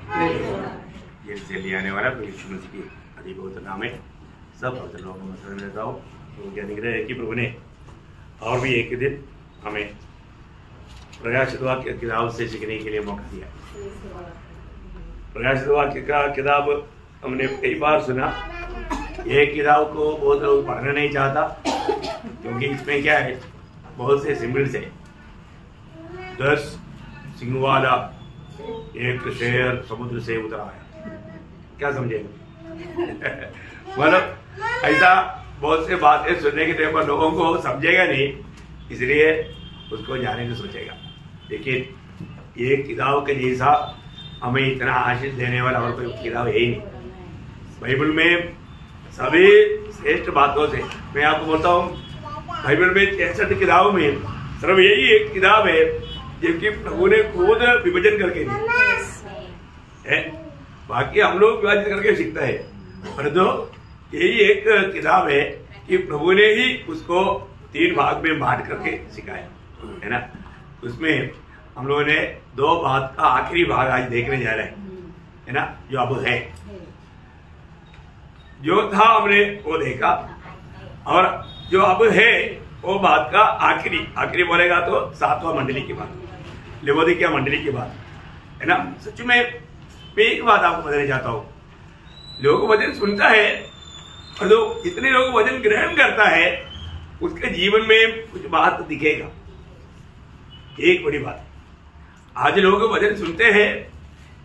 Jail से ले आने वाला प्रभु यीशु मसीह की अधिक पवित्र नाम है सब पवित्र लोगों में शरण लेता हूँ। प्रभु के अनुग्रह है कि प्रभु ने और भी एक दिन हमें प्रकाशित वाक्य किताब से सीखने के लिए मौका दिया। प्रकाशित वाक्य का किताब हमने कई बार सुना। यह किताब को बहुत लोग पढ़ना नहीं चाहता क्योंकि इसमें क्या है, बहुत से सिंबल्स है। 10 सिंह वाला एक शेर समुद्र से उतरा है, क्या समझेगा? मतलब ऐसा बहुत से बातें सुनने के टाइम पर लोगों को समझेगा नहीं, इसलिए उसको जाने की सोचेगा। लेकिन ये किताब के जैसा हमें इतना आशीष देने वाला और कोई किताब है ही नहीं। बाइबल में सभी श्रेष्ठ बातों से मैं आपको बोलता हूँ, बाइबल में 63 किताबों में सिर्फ यही एक किताब है जिसकी प्रभु ने खुद विभाजन करके दी। बाकी हम लोग विभाजन करके सीखता है, परंतु यही एक किताब है कि प्रभु ने ही उसको 3 भाग में बांट करके सिखाया है ना। उसमें हम लोगों ने 2 बात का आखिरी भाग आज देखने जा रहे हैं, है ना। जो अब है, जो था हमने वो देखा, और जो अब है वो बात का आखिरी बोलेगा तो 7वां मंडली की बात, लवोदिकिया मंडली की बात, है ना। सच में मैं एक बात आपको बताना चाहता हूँ, लोग वचन सुनता है और जो जितने लोग वचन ग्रहण करता है उसके जीवन में कुछ बात दिखेगा। एक बड़ी बात, आज लोग वचन सुनते हैं,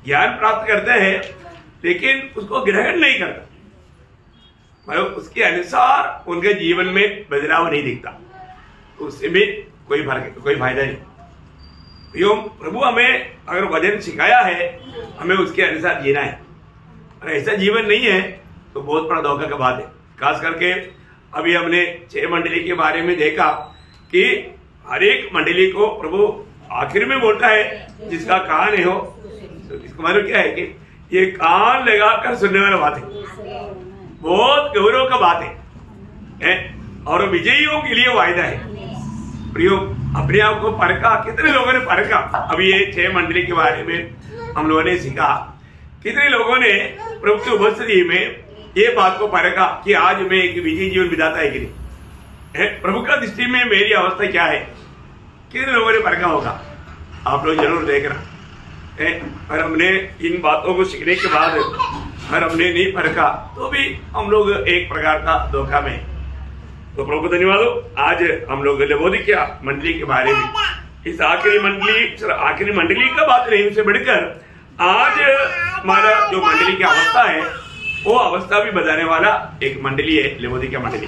ज्ञान प्राप्त करते हैं, लेकिन उसको ग्रहण नहीं करता, मतलब उसके अनुसार उनके जीवन में बदलाव नहीं दिखता, उससे भी कोई फायदा नहीं। प्रभु हमें अगर वचन सिखाया है, हमें उसके अनुसार जीना है, और ऐसा जीवन नहीं है तो बहुत बड़ा धोखा का बात है। खास करके अभी हमने 6 मंडली के बारे में देखा कि हर एक मंडली को प्रभु आखिर में बोलता है जिसका कान है हो, तो इसका मतलब क्या है कि ये कान लगाकर सुनने वाला बात है, बहुत गौरव का बात है, और विजयियों के लिए वायदा है। प्रियो, अपने आप को परखा, कितने लोगों ने परखा? अभी ये 6 मंडली के बारे में हम लोगों ने सीखा, कितने लोगों ने प्रभु की उपस्थिति में ये बात को परखा कि आज मैं एक विजयी जीवन बिताता है कि नहीं, प्रभु का दृष्टि में मेरी अवस्था क्या है, कितने लोगों ने परखा होगा? आप लोग जरूर देखना। और हमने इन बातों को सीखने के बाद अगर हमने नहीं परखा तो भी हम लोग एक प्रकार का धोखा में। तो प्रभु को धन्यवाद हो। आज हम लोग लवोदिकिया मंडली के बारे में, इस आखिरी मंडली का बात नहीं, उससे बढ़कर आज हमारा जो मंडली की अवस्था है वो अवस्था भी बताने वाला एक मंडली है, लवोदिकिया मंडली।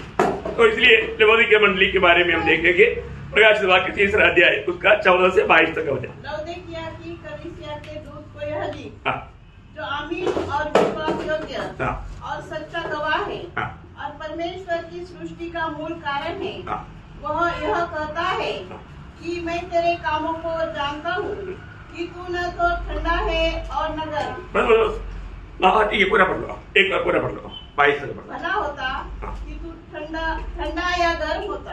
तो इसलिए लवोदिकिया मंडली के बारे में हम देखेंगे प्रकाशित वाक्य 3 अध्याय उसका 14 से 22 तक होता है। लवोदिकिया की कलीसिया के दूत को यह लिख, जो अमीन और विश्वास योग्य और सच्चा गवाह है और परमेश्वर की सृष्टि का मूल कारण है, वह यह कहता है कि मैं तेरे कामों को जानता हूँ कि तू न तो ठंडा है और न गर्म। ठीक है, पूरा पढ़ लो, एक बार पूरा पढ़ लो, 22 तक पढ़ लो। भला होता कि तू ठंडा या गर्म होता,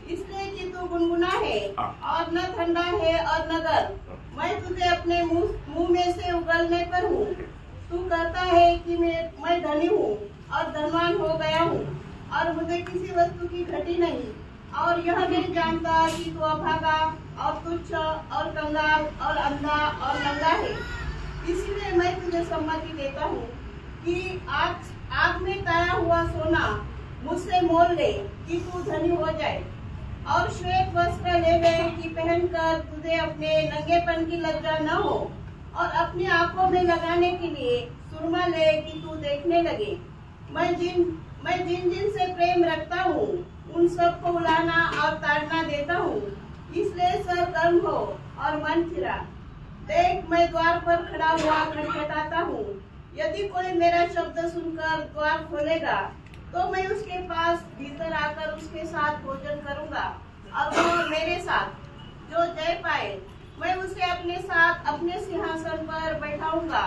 इसलिए कि तू गुनगुना है और न ठंडा है और न गर्म। मैं तुझे अपने मुंह में से उगलने पर हूँ। तू कहता है कि मैं धनी हूँ और धनवान हो गया हूँ और मुझे किसी वस्तु की घटी नहीं, और यह नहीं जानता कि तू अभागा और तुच्छ और कंगाल और अंधा और नंगा है। इसीलिए मैं तुझे सम्मति देता हूँ कि आग में ताया हुआ सोना मुझसे मोल ले कि तू धनी हो जाए, और श्वेत वस्त्र ले ले कि पहनकर तुझे अपने नंगेपन की लज्जा न हो, और अपनी आंखों में लगाने के लिए सुरमा ले कि तू देखने लगे। मैं जिन से प्रेम रखता हूँ उन सबको उलाना और ताड़ना देता हूँ। इसलिए सर गर्म हो और मन फिरा। देख, मैं द्वार पर खड़ा हुआ खटखटाता हूँ। यदि कोई मेरा शब्द सुनकर द्वार खोलेगा तो मैं उसके पास भीतर आकर उसके साथ भोजन करूँगा और वह मेरे साथ। जो जय पाए मैं उसे अपने साथ अपने सिंहासन पर बैठाऊंगा,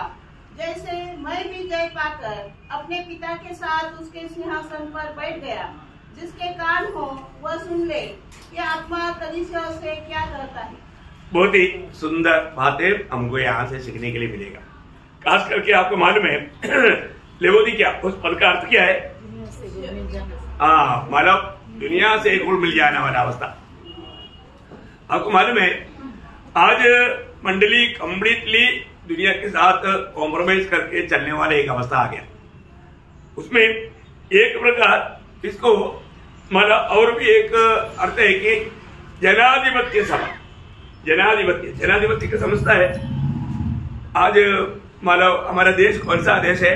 जैसे मैं भी जय पाकर अपने पिता के साथ उसके सिंहासन पर बैठ गया। जिसके कान हो वह सुन ले कि आत्मा कलीसिया से क्या कहता है। बहुत ही सुंदर बातें हमको यहाँ से सीखने के लिए मिलेगा। खास करके आपको मालूम है लेवोदिकिया उस पद का अर्थ क्या है? हाँ, मतलब दुनिया से गुण मिल जाने वाला अवस्था। आपको मालूम है आज मंडली कंप्लीटली दुनिया के साथ कॉम्प्रोमाइज करके चलने वाले एक अवस्था आ गया। उसमें एक प्रकार इसको मतलब और भी एक अर्थ है कि जनाधिपत्य सभा, जनाधिपत्य का समझता है। आज मतलब हमारा देश कौन सा देश है?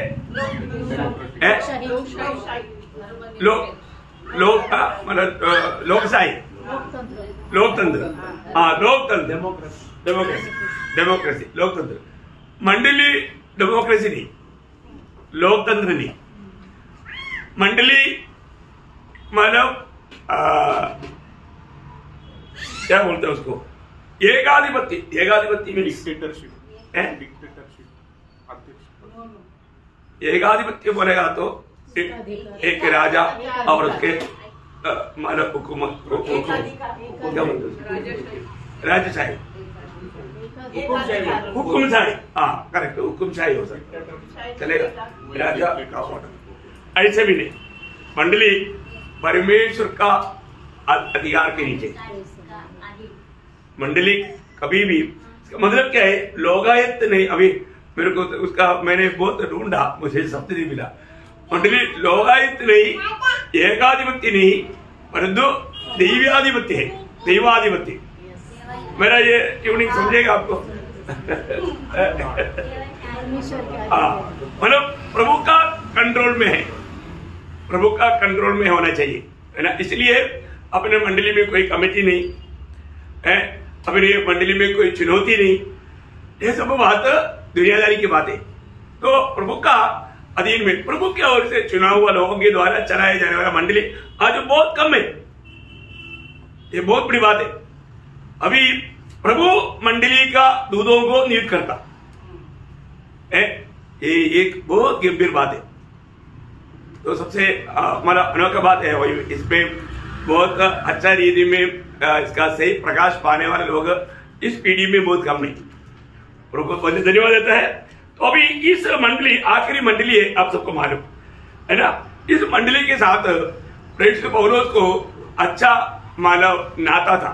मतलब लोकशाही, लोकतंत्र, हाँ लोकतंत्र, डेमोक्रेसी, लोकतंत्र। मंडली डेमोक्रेसी नहीं, लोकतंत्र नहीं। मंडली मतलब क्या बोलते हैं उसको? एकाधिपत्य में डिक्टेटरशिप, एकाधिपत्य बोलेगा तो एक राजा और उसके मतलब हुकूमत, क्या बोलते हैं? राजशाही, हुकुमशाही, हाँ करेक्ट, हुकुमशाही हो सकता चलेगा, राजा का ऑर्डर। ऐसे भी नहीं, मंडली परमेश्वर का अधिकार के नीचे। मंडली कभी भी, मतलब क्या है? लोकायत नहीं। अभी मेरे को उसका मैंने बहुत ढूंढा, मुझे शब्द नहीं मिला। मंडली लोकायत नहीं, एकाधिपत्य नहीं, परंतु दैवाधिपत्य है, दैवाधिपत्य। मेरा ये ट्यूनिंग समझेगा आपको? मतलब प्रभु का कंट्रोल में है, प्रभु का कंट्रोल में होना चाहिए, है ना। इसलिए अपने मंडली में कोई कमेटी नहीं है, अपनी मंडली में कोई चुनौती नहीं, ये सब बात दुनियादारी की बात है। तो प्रभु का अधीन में, प्रभु की ओर से चुना हुआ लोगों के द्वारा चलाए जाने वाला मंडली आज बहुत कम है। ये बहुत बड़ी बात है। अभी प्रभु मंडली का दूतों को नियुक्त करता है, ये एक बहुत गंभीर बात है। तो सबसे हमारा अनोखा बात है वही, इसमें बहुत अच्छा रीति में इसका सही प्रकाश पाने वाले लोग इस पीढ़ी में बहुत कम नहीं। प्रभु को धन्यवाद देता है। तो अभी इस मंडली आखिरी मंडली है, आप सबको मालूम है ना। इस मंडली के साथ प्रेषित पौलुस को अच्छा मानव नाता था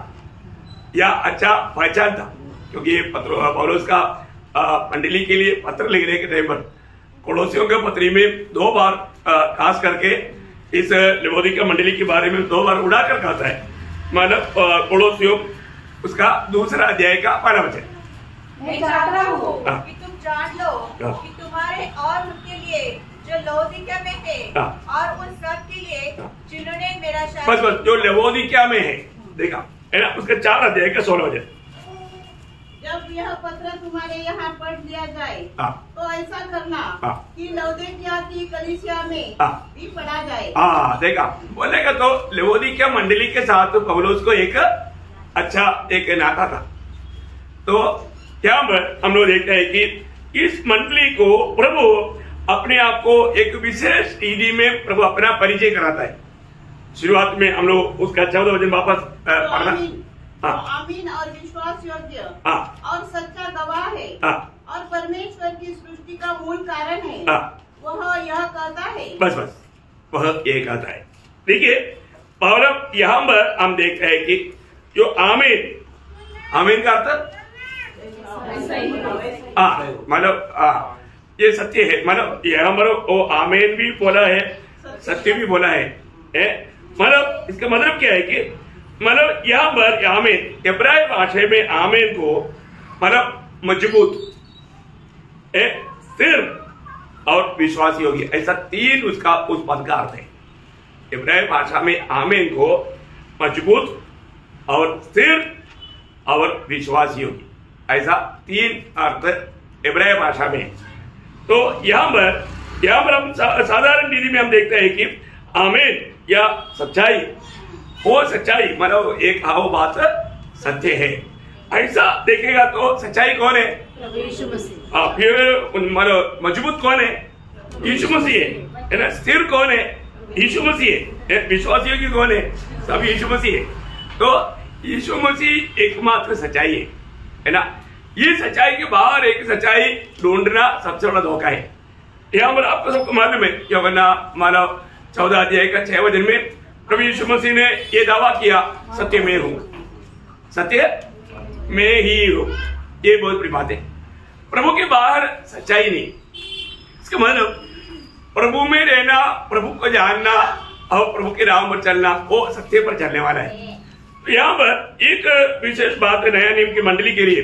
या अच्छा पहचान था, क्योंकि पौलुस का मंडली के लिए पत्र लिखने के टाइम पर कोलोसियों के पत्री में 2 बार खास करके इस लेवोदिकिया मंडली के बारे में 2 बार उड़ाकर कहता है। मतलब कोलोसियों उसका 2 अध्याय का 1 वचन। मैं चाहता हूँ कि तुम जान लो कि तुम्हारे और उनके लिए जो लेवोदिकिया में है और उन सब के लिए जिन्होंने मेरा बस जो लेवोदिकिया में है, देखा है ना, उसका 4 अध्याय का 16 वचन। जब यह पत्र तुम्हारे यहाँ पढ़ दिया जाए तो ऐसा करना कि लेवोदिकिया की कलीसिया में भी पढ़ा जाए। देखा, बोलेगा तो लेवोदिकिया मंडली के साथ पौलुस को एक अच्छा एक नाता था। तो यहाँ पर हम लोग देखते हैं कि इस मंडली को प्रभु अपने आप को एक विशेष रीति में प्रभु अपना परिचय कराता है। शुरुआत में हम लोग उसका 14 वचन वापस पढ़ना। आमीन और विश्वास योग्य और सच्चा गवाह है और परमेश्वर की सृष्टि का मूल कारण है, वह यह कहता है। बस वह ये कहता है। देखिए पौलुस यहाँ पर हम देखते हैं कि जो आमीन का अर्थ मतलब ये सत्य है। मतलब यहाँ पर वो आमीन भी बोला है, सत्य भी बोला है। मतलब इसका मतलब क्या है कि मतलब यहाँ पर आमीन इब्रानी भाषा में आमीन को मतलब मजबूत, स्थिर और विश्वासी होगी, ऐसा 3 उसका उस पद का अर्थ है। इब्रानी भाषा में आमीन को मजबूत और स्थिर और विश्वासी होगी, ऐसा 3 अर्थ इब्रानी भाषा में। तो यहाँ पर हम साधारण रीति में हम देखते हैं कि आमीन या सच्चाई, वो सच्चाई मतलब एक वो बात सत्य है, ऐसा देखेगा तो सच्चाई कौन है? फिर मतलब मजबूत कौन है? यीशु मसीह है ना। स्थिर कौन है? यीशु मसीह है। विश्वासियों की कौन है? सब यीशु मसीह है। तो यीशु मसीह एकमात्र सच्चाई है ना। ये सच्चाई के बाहर एक सच्चाई ढूंढना सबसे बड़ा धोखा है। यहाँ पर आपको सबको मालूम है, यूहन्ना मानव 14 अध्याय का 6 वचन में प्रभु यीशु मसीह ने ये दावा किया, सत्य में हूं, सत्य में ही हूं। ये बहुत बड़ी बात है। प्रभु के बाहर सच्चाई नहीं। इसका मतलब प्रभु में रहना, प्रभु को जानना और प्रभु के राह पर चलना, वो सत्य पर चलने वाला है। तो यहाँ पर एक विशेष बात है नया नियम की मंडली के लिए,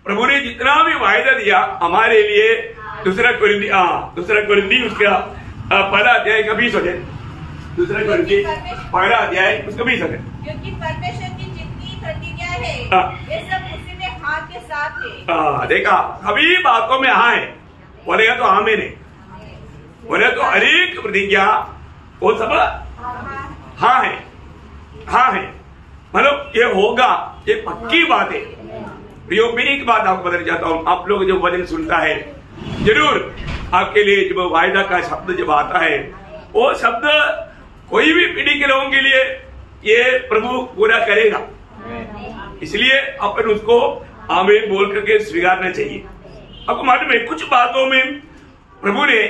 प्रभु ने जितना भी वायदा दिया हमारे लिए, दूसरा कोरिन्थी उसका पहला अध्याय का 20 वचन, दूसरा कोरिन्थी पहला अध्याय उसका 20 वचन, क्योंकि परमेश्वर की जितनी प्रतिज्ञा है ये सब उसी में हाँ के साथ है। देखा, सभी बातों में हाँ है, बोलेगा तो हाँ में नहीं, बोले तो हर एक प्रतिज्ञा वो सब हाँ है, हाँ है, मतलब ये होगा, ये पक्की बात है। प्रयोग में एक बात आपको बताना चाहता हूँ, आप लोग जो वचन सुनता है जरूर आपके लिए जब वायदा का शब्द जब आता है, वो शब्द कोई भी पीढ़ी के लोगों के लिए ये प्रभु पूरा करेगा, इसलिए अपन उसको आमीन बोल करके स्वीकारना चाहिए। आपको मालूम है कुछ बातों में प्रभु ने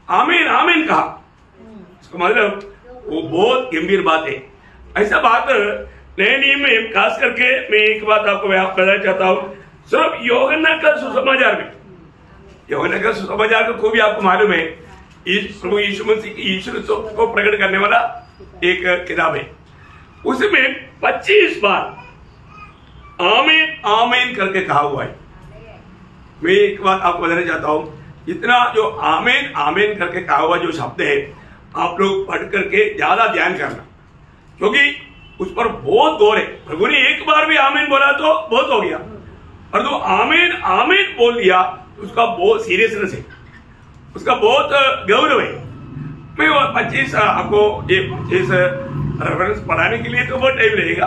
आमीन आमीन कहा, इसका मतलब वो बहुत गंभीर बात है। ऐसा बात नए नियम में खास करके मैं एक बात आपको बताना चाहता हूँ, सिर्फ यूहन्ना का सुसमाचार में, यूहन्ना का सुसमाचार को खूबी आपको मालूम है, प्रभु यीशु मसीह की ईश्वरत्व को प्रकट करने वाला एक किताब है। उसमें 25 बार आमीन आमीन करके कहा हुआ है। मैं एक बात आपको बताना चाहता हूँ, इतना जो आमीन आमीन करके कहा हुआ जो शब्द है, आप लोग पढ़ करके ज्यादा ध्यान करना, क्योंकि उस पर बहुत गौर है। प्रभु ने एक बार भी आमीन बोला तो बहुत हो गया, और तो आमीन आमीन बोल दिया उसका बहुत सीरियसनेस है, उसका बहुत गौरव है। मैं 25 आपको ये 25 रेफरेंस पढ़ाने के लिए तो बहुत टाइम लगेगा,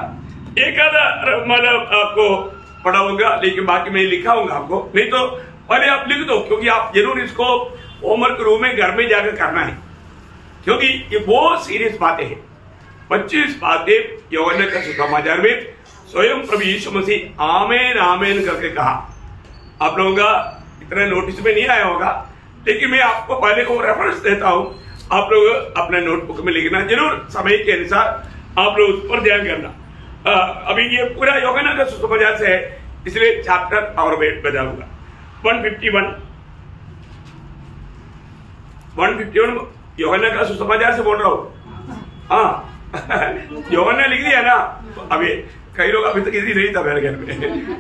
एक आधा मतलब आपको पढ़ाऊंगा, लेकिन बाकी मैं लिखाऊंगा आपको, नहीं तो पहले आप लिख दो, क्योंकि आप जरूर इसको होमवर्क रूम में घर में जाकर करना है, क्योंकि ये बहुत सीरियस बातें हैं। 25 बातें यूहन्ना का सुसमाचार में स्वयं प्रभु यीशु मसीह आमीन आमीन करके कहा। आप लोगों का इतना नोटिस में नहीं आया होगा, लेकिन मैं आपको पहले को रेफरेंस देता हूं, आप लोग अपने नोटबुक में लिखना जरूर, समय के अनुसार आप लोग उस पर ध्यान करना। अभी ये पूरा यूहन्ना का सुसमाचार से है, इसलिए चैप्टर और वेट बताऊंगा। 151 यूहन्ना का सुसमाचार से बोल रहा हूँ। हाँ यूहन्ना लिख दिया ना, अभी कई लोग अभी तक इसी नहीं था मेरे घर में,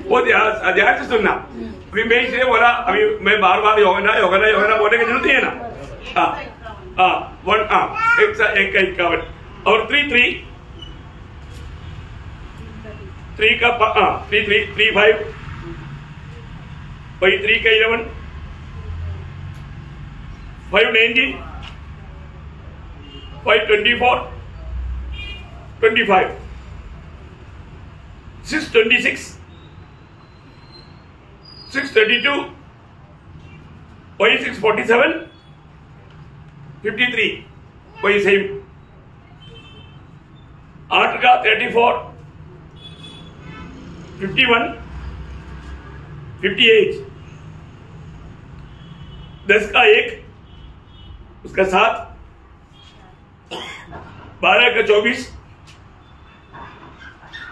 वो ध्यान से सुनना। अभी मैं इसलिए बोला, अभी मैं बार बार यूहन्ना यूहन्ना यूहन्ना बोलने की जरूरत नहीं है ना। 151 और 3 का 35 वही 3 का 11 519 524 25 626 632 वही 647 53 वही सेम 8 का 34 51 58 10 का 1 उसका 7 12 का 24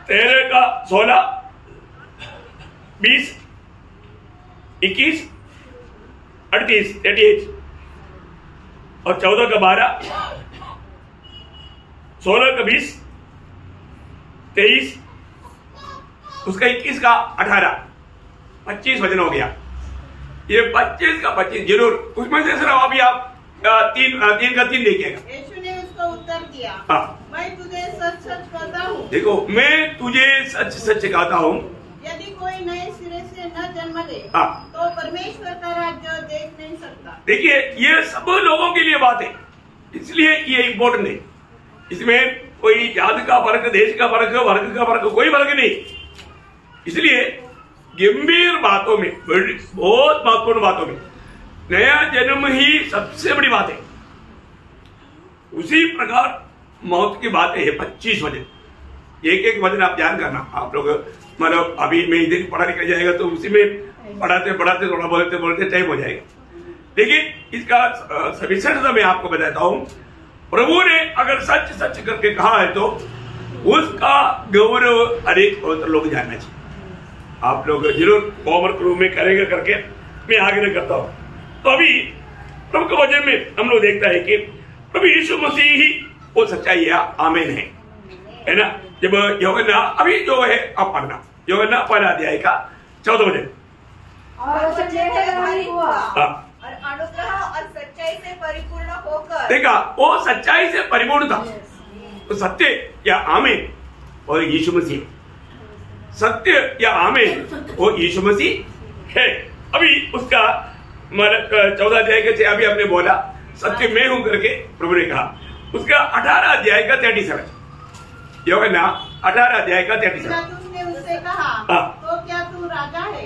13 का 16 20 21 38 38 और 14 का 12 16 का 20 23 उसका 21 का 18 25 वचन हो गया। ये 25 का 25 जरूर, उसमें से सिर्फ अभी आप 3 का 3 देखिएगा। यीशु ने उसको उत्तर दिया, मैं तुझे सच सच कहता हूँ, देखो मैं तुझे सच सच कहता हूँ, यदि कोई नए सिरे से न जन्म ले तो परमेश्वर का राज्य देख नहीं सकता। देखिए ये सब लोगों के लिए बात है, इसलिए ये इम्पोर्टेंट है। इसमें कोई जात का फर्क, देश का फर्क, वर्ग का फर्क, कोई फर्क नहीं। इसलिए गंभीर बातों में, बहुत महत्वपूर्ण बातों में नया जन्म ही सबसे बड़ी बात है। उसी प्रकार मौत की बातें है 25 वचन, एक एक वचन आप ध्यान करना। आप लोग मतलब अभी मैं इधर पढ़ा लिखा जाएगा तो उसी में पढ़ाते पढ़ाते थोड़ा बोलते बोलते टाइम हो जाएगा। लेकिन इसका सविशेषता मैं आपको बताता हूँ। प्रभु ने अगर सच सच करके कहा है तो उसका गौरव अनेक लोग जानना चाहिए। आप लोग जरूर होमवर्क रूम में करेंगे करके मैं आग्रह करता हूँ। तो अभी प्रभु के वचन में हम लोग देखता है कि प्रभु यीशु मसीह ही वो सच्चाई है, आमीन है ना। जब यूहन्ना अभी जो है आप पढ़ना यूहन्ना पहला अध्याय का 14 वचन। और अनुग्रह और सच्चाई से परिपूर्ण होकर देखा वो सच्चाई से परिपूर्ण था। तो सत्य या आमीन और यीशु मसीह, सत्य या आमीन वो यीशु मसीह है। अभी उसका 14 अध्याय के अभी आपने बोला सत्य मैं हूं करके प्रभु ने कहा। उसका 18 अध्याय का 37 यूहन्ना 18 अध्याय का 37। उसने उससे कहा तो क्या तू राजा है?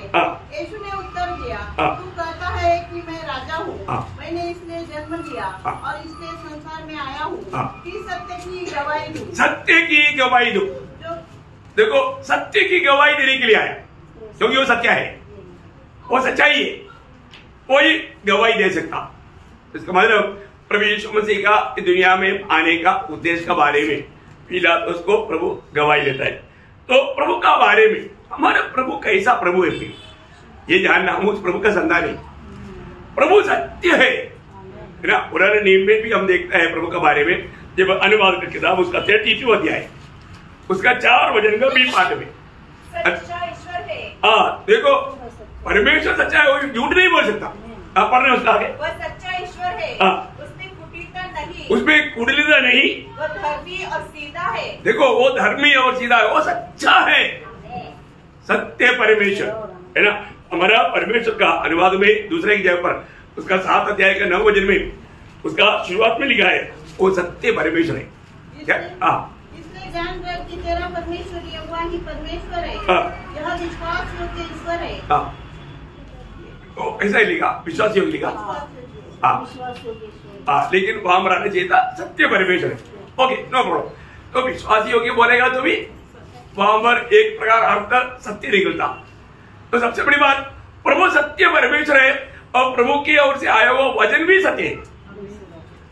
यीशु ने उत्तर दिया तू कहता है कि मैं राजा हूँ। मैंने इसलिए जन्म लिया और इसलिए संसार में आया हूँ कि सत्य की गवाही दूं। सत्य की गवाही दूं। देखो सत्य की गवाही देने के लिए आया क्योंकि वो सत्य है, वो सच्चाई है, कोई गवाही दे सकता। इसका मतलब प्रभु यीशु मसीह का दुनिया में आने का उद्देश्य के बारे में पिलातुस को प्रभु गवाही देता है। तो प्रभु का बारे में हमारा प्रभु कैसा प्रभु है ये जानना, हम उस प्रभु का संतान है। प्रभु सत्य है ना। पुराने नियम में भी हम देखते हैं प्रभु के बारे में। जब अनुवाद का किताब उसका 32 अध्याय उसका 4 वचन का 20 पाठ में सच्चा ईश्वर है। देखो परमेश्वर सच्चा है, वो झूठ नहीं बोल सकता। पढ़ने उसका आगे वह सच्चा ईश्वर है, उसमें कुटिलता नहीं, उसमें कुटिलता नहीं, वो धर्मी और सीधा है। देखो वो धर्मी और सीधा है, वो सच्चा है, सत्य परमेश्वर है ना। हमारा परमेश्वर का अनुवाद में दूसरे की जगह पर उसका 7 अध्याय का 9 वचन में उसका शुरुआत में लिखा है वो सत्य परमेश्वर है। क्या? इसलिए जान कर कि तेरा परमेश्वर यहोवा ही परमेश्वर है, यह विश्वास योग्य ईश्वर है। ऐसा ही लिखा, विश्वास योग्य लिखा। लेकिन वहां पर आना चाहिए था सत्य परमेश्वर है। Okay no problem. तो विश्वास योग्य बोलेगा तो भी वहां पर एक प्रकार अर्थ सत्य निकलता। तो सबसे बड़ी बात प्रभु सत्य परमेश्वर है और प्रभु की ओर से आया हुआ वचन भी सत्य है।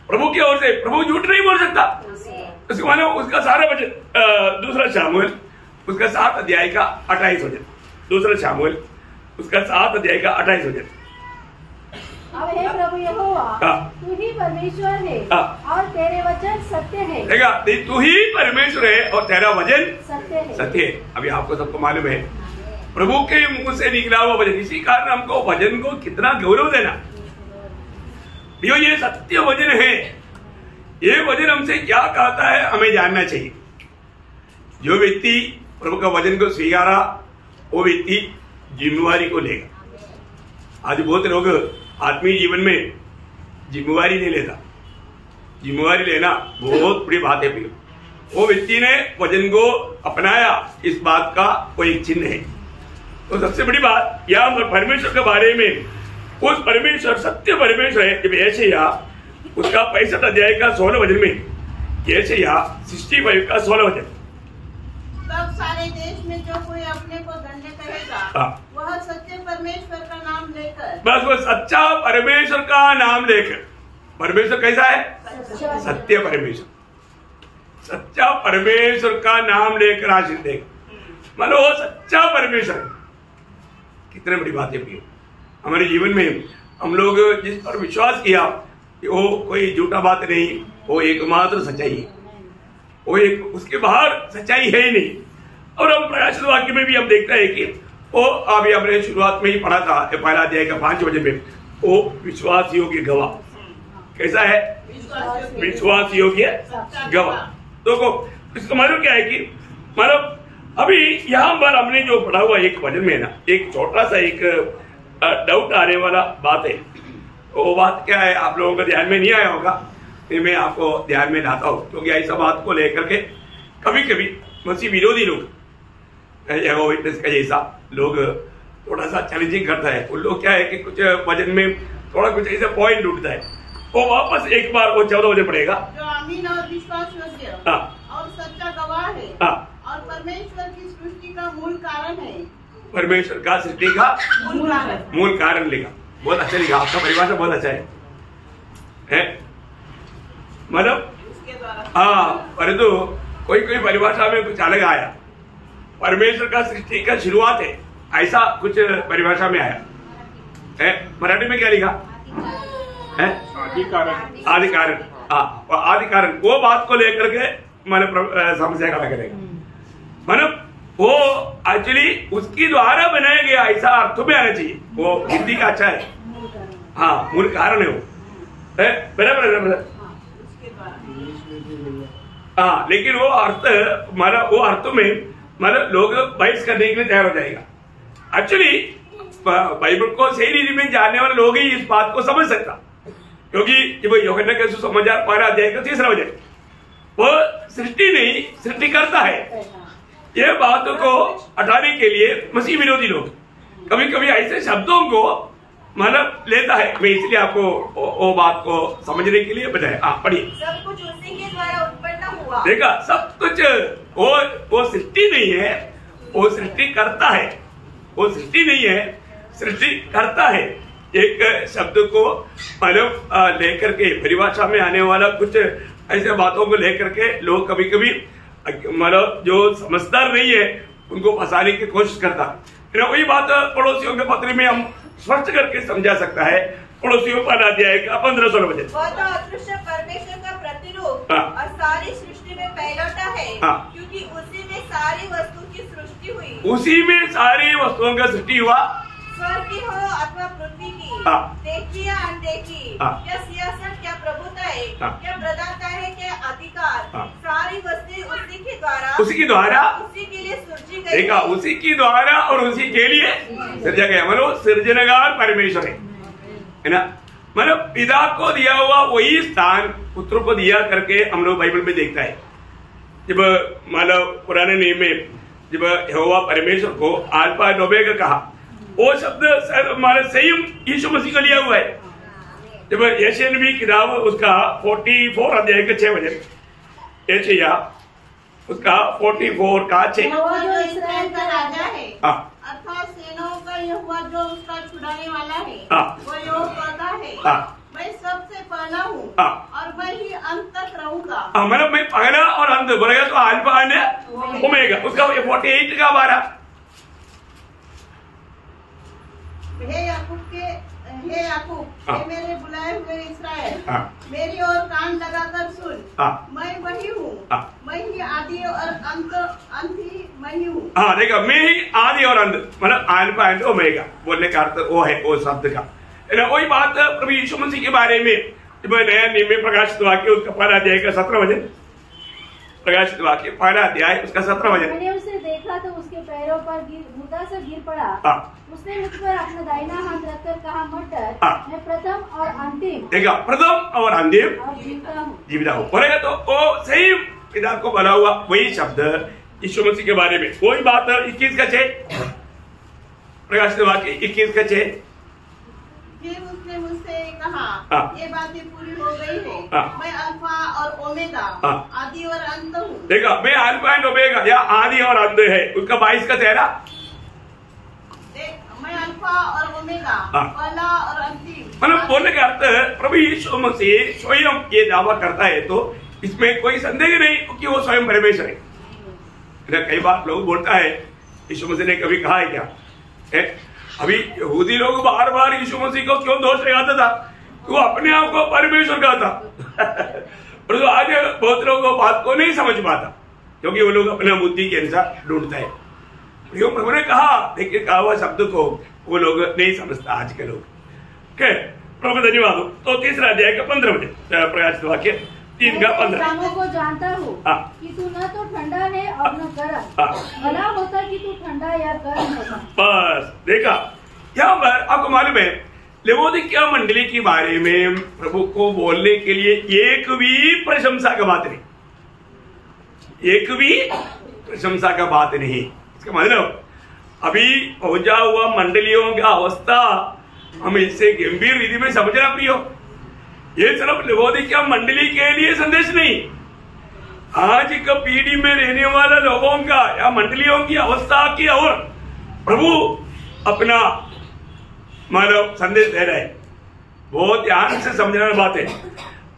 प्रभु की ओर से प्रभु झूठ नहीं बोल सकता। उसको मानो उसका सारा वचन दूसरा शामुएल उसका 7 अध्याय का 28 वचन, दूसरा शामुएल उसका 7 अध्याय का 28 वचन। अब हे प्रभु यहोवा तू ही परमेश्वर है और तेरे वचन सत्य है। देखा तू ही परमेश्वर है और तेरा वचन सत्य है। सत्य है। अभी आपको सबको मालूम है प्रभु के मुंह से निकला हुआ वचन, इसी कारण हमको वचन को कितना गौरव देना। ये सत्य वचन है, ये वचन हमसे क्या कहता है हमें जानना चाहिए। जो व्यक्ति प्रभु का वचन को स्वीकारा वो व्यक्ति जिम्मेवारी को लेगा। आज बहुत लोग आत्मीय जीवन में जिम्मेवारी नहीं लेता। जिम्मेवारी लेना बहुत बड़ी बात है। वो व्यक्ति ने वचन को अपनाया, इस बात का कोई चिन्ह है। तो सबसे बड़ी बात या परमेश्वर के बारे में, उस परमेश्वर सत्य परमेश्वर है। जब यशायाह उसका 65 अध्याय का 16 वचन में, यशायाह 65 का 16 वचन, तब सारे देश में जो कोई अपने को धन्य कहेगा वह सच्चे परमेश्वर का नाम लेकर, बस वो सच्चा परमेश्वर का नाम लेकर। परमेश्वर कैसा है? सत्य परमेश्वर, सच्चा परमेश्वर का नाम लेकर आशीष देगा। मानो वो सच्चा परमेश्वर। कितने बड़ी बात है प्रिय। हमारे जीवन में हम लोग जिस पर विश्वास किया वो कोई झूठा बात नहीं, वो एकमात्र सच्चाई है। वो एक उसके बाहर सच्चाई है ही नहीं। और हम प्रकाशित वाक्य में भी हम देखते हैं कि वो अभी हमने शुरुआत में ही पढ़ा था पहला अध्याय का 5 वचन में, वो विश्वास योग्य गवाह। कैसा है? विश्वास योग्य गवाह। देखो इसका मतलब क्या है कि मतलब अभी यहाँ पर हमने जो पढ़ा हुआ एक वचन में ना, एक छोटा सा एक डाउट आने वाला बात है। वो बात क्या है आप लोगों को ध्यान में नहीं आया होगा, फिर मैं आपको ध्यान में लाता हूँ। क्योंकि ऐसा बात को लेकर के कभी कभी मसीह विरोधी लोग, यहोवा विटनेस का जैसा लोग थोड़ा सा चैलेंजिंग करता है। उन लोग क्या है कि कुछ वचन में थोड़ा कुछ ऐसा पॉइंट उठता है, वो वापस एक बार वो 14 वचन पड़ेगा, जो आमीन और विश्वास योग्य और सच्चा गवाह है और परमेश्वर की सृष्टि सृष्टि का मूल कारण है। परमेश्वर का सृष्टि का मूल कारण लिखा, बहुत अच्छा लिखा, आपका परिभाषा बहुत अच्छा है? मतलब हाँ, परंतु कोई कोई परिभाषा में कुछ अलग आया। परमेश्वर का सृष्टि का शुरुआत है, ऐसा कुछ परिभाषा में आया है। मराठी में क्या लिखा है? आदि कारण। आदि कारण, हाँ, आदि कारण। वो बात को लेकर के मैंने समस्या खड़ा करेगा। मतलब वो एक्चुअली उसकी द्वारा बनाया गया ऐसा अर्थ में आना चाहिए। वो हिंदी का अच्छा है, हाँ, मूल कारण है वो, बराबर। हाँ, लेकिन वो अर्थ मतलब वो अर्थ में मतलब लोग बहस करने के लिए तैयार हो जाएगा। एक्चुअली बाइबल को सही रीति में जानने वाले लोग ही इस बात को समझ सकता, क्योंकि जब यूहन्ना के सुसमाचार 12 अध्याय का 3 वचन, वो सृष्टि नहीं सृष्टि करता है। ये बातों को हटाने के लिए मसीह विरोधी लोग कभी कभी ऐसे शब्दों को मतलब लेता है। मैं इसलिए आपको वो बात को समझने के लिए बताया। पढ़िए। सब कुछ उसी के द्वारा उत्पन्न हुआ। देखा, सब कुछ वो सृष्टि नहीं है, वो सृष्टि करता है। वो सृष्टि नहीं है, सृष्टि करता है। एक शब्द को मतलब लेकर के परिभाषा में आने वाला कुछ ऐसे बातों को लेकर के लोग कभी कभी मतलब जो समझदार नहीं है उनको फंसाने की कोशिश करता। फिर वही बात पड़ोसियों के पत्र में हम स्पष्ट करके समझा सकता है। पड़ोसियों पर अध्याय का 15-16 वचन, वह तो अदृश्य परमेश्वर का प्रतिरूप और सारी सृष्टि में पहलौठा है, क्योंकि उसी में सारी वस्तु की सृष्टि हुई। उसी में सारी वस्तुओं का सृष्टि हुआ, स्वर्ग की हो अथवा पृथ्वी की, देखी या अनदेखी, क्या सियासत, क्या प्रभुता है, क्या प्रदाता है, क्या अधिकार, सारी वस्तु उसी के द्वारा उसी के लिए सृजी गई। देखा, उसी की द्वारा और उसी के लिए सृजा गया। मतलब सृजनगार परमेश्वर है ना। मतलब पिता को दिया हुआ वही स्थान पुत्र को दिया करके हम लोग बाइबल में देखता है। जब मतलब पुराने नियम में जब यहोवा परमेश्वर को अल्फा और ओमेगा कहा, वो शब्द हमारे संयम यीशु मसीह का लिया हुआ है। जब यशायाह नबी किताब उसका 44 अध्याय के 6 वचन, यशायाह उसका 44 का 6, जो इस्राएल का राजा है अर्थात सेनाओं का यहोवा जो उसका छुड़ाने वाला है, वो यहोवा कहता है, मैं सबसे पहला हूँ और मैं ही अंत तक रहूंगा। मतलब मैं पहला और अंत बोलेगा तो अल्फा और ओमेगा। उसका 48 का 12, हे याकूब, हे मेरे बुलाए हुए इस्राएल, मेरी ओर कान लगाकर सुन, मैं वही हूँ, मैं ही आदि और अंत ही मैं ही हूँ। हाँ, देखा, मैं ही आदि और अंत, मतलब अल्फा एंड ओमेगा बोलने का अर्थ वो है, वो शब्द का वही बात प्रभु यीशु मसीह के बारे में जब नया नियम में प्रकाशित वाक्य उसका 1 अध्याय का 17 वचन, प्रकाशित वाक्य 1 अध्याय उसका 17 वचन, मैंने उसे देखा तो उसके पैरों पर मुर्दा से गिर पड़ा। उसने मुझ पर अपना दाहिना हाथ रखकर कहा, मत डर, मैं प्रथम और अंतिम, देखा, प्रथम और अंतिम और जीविता हूँ बोलेगा तो वो सही पिता को बना हुआ वही शब्द यीशु मसीह के बारे में। वही बात 21 का 6, प्रकाशित वाक्य 21 का 6, फिर उसने मुझसे कहा, ये बातें पूरी हो गई है, मैं अल्फा और ओमेगा, आदि और अंत हूँ। देखा, मैं अल्फा एंड ओमेगा या आदि और अंत है। उसका 22 का 13, मैं अल्फा और ओमेगा, पहला और अंतिम। मतलब बोलने का अर्थ प्रभु यीशु मसीह स्वयं ये दावा करता है, तो इसमें कोई संदेह नहीं कि वो स्वयं परमेश्वर है। कई बार लोग बोलता है यीशु मसीह ने कभी कहा है क्या? अभी यहूदी लोग बार बार यीशु मसीह को क्यों दोष लगाता था? वो अपने आप को परमेश्वर कहता पर तो आज बहुत लोग बात को नहीं समझ पाता, क्योंकि वो लोग अपने बुद्धि के अनुसार ढूंढता है। प्रभु ने कहा, देखिए कहा हुआ शब्द को वो लोग नहीं समझता आज के लोग। प्रभु धन्यवाद हो। तो 3 अध्याय का 15 वचन, प्रकाशित वाक्य 3 का 15, को जानता हूँ कि तू न तो ठंडा है और न गर्म, भला होता कि तू ठंडा या गर्म होता। बस देखा, यहाँ पर आपको मालूम है लवोदिकिया मंडली के बारे में प्रभु को बोलने के लिए एक भी प्रशंसा का बात नहीं, एक भी प्रशंसा का बात नहीं। इसका मतलब अभी पहुंचा हुआ मंडलियों का अवस्था हम इससे गंभीर रीति में समझना प्रियो। ये सिर्फ लवोदिकिया मंडली के लिए संदेश नहीं, आज का पीढ़ी में रहने वाले लोगों का या मंडलियों की अवस्था की और प्रभु अपना मानव संदेश दे रहे हैं। बहुत ध्यान से समझने वाली बात है।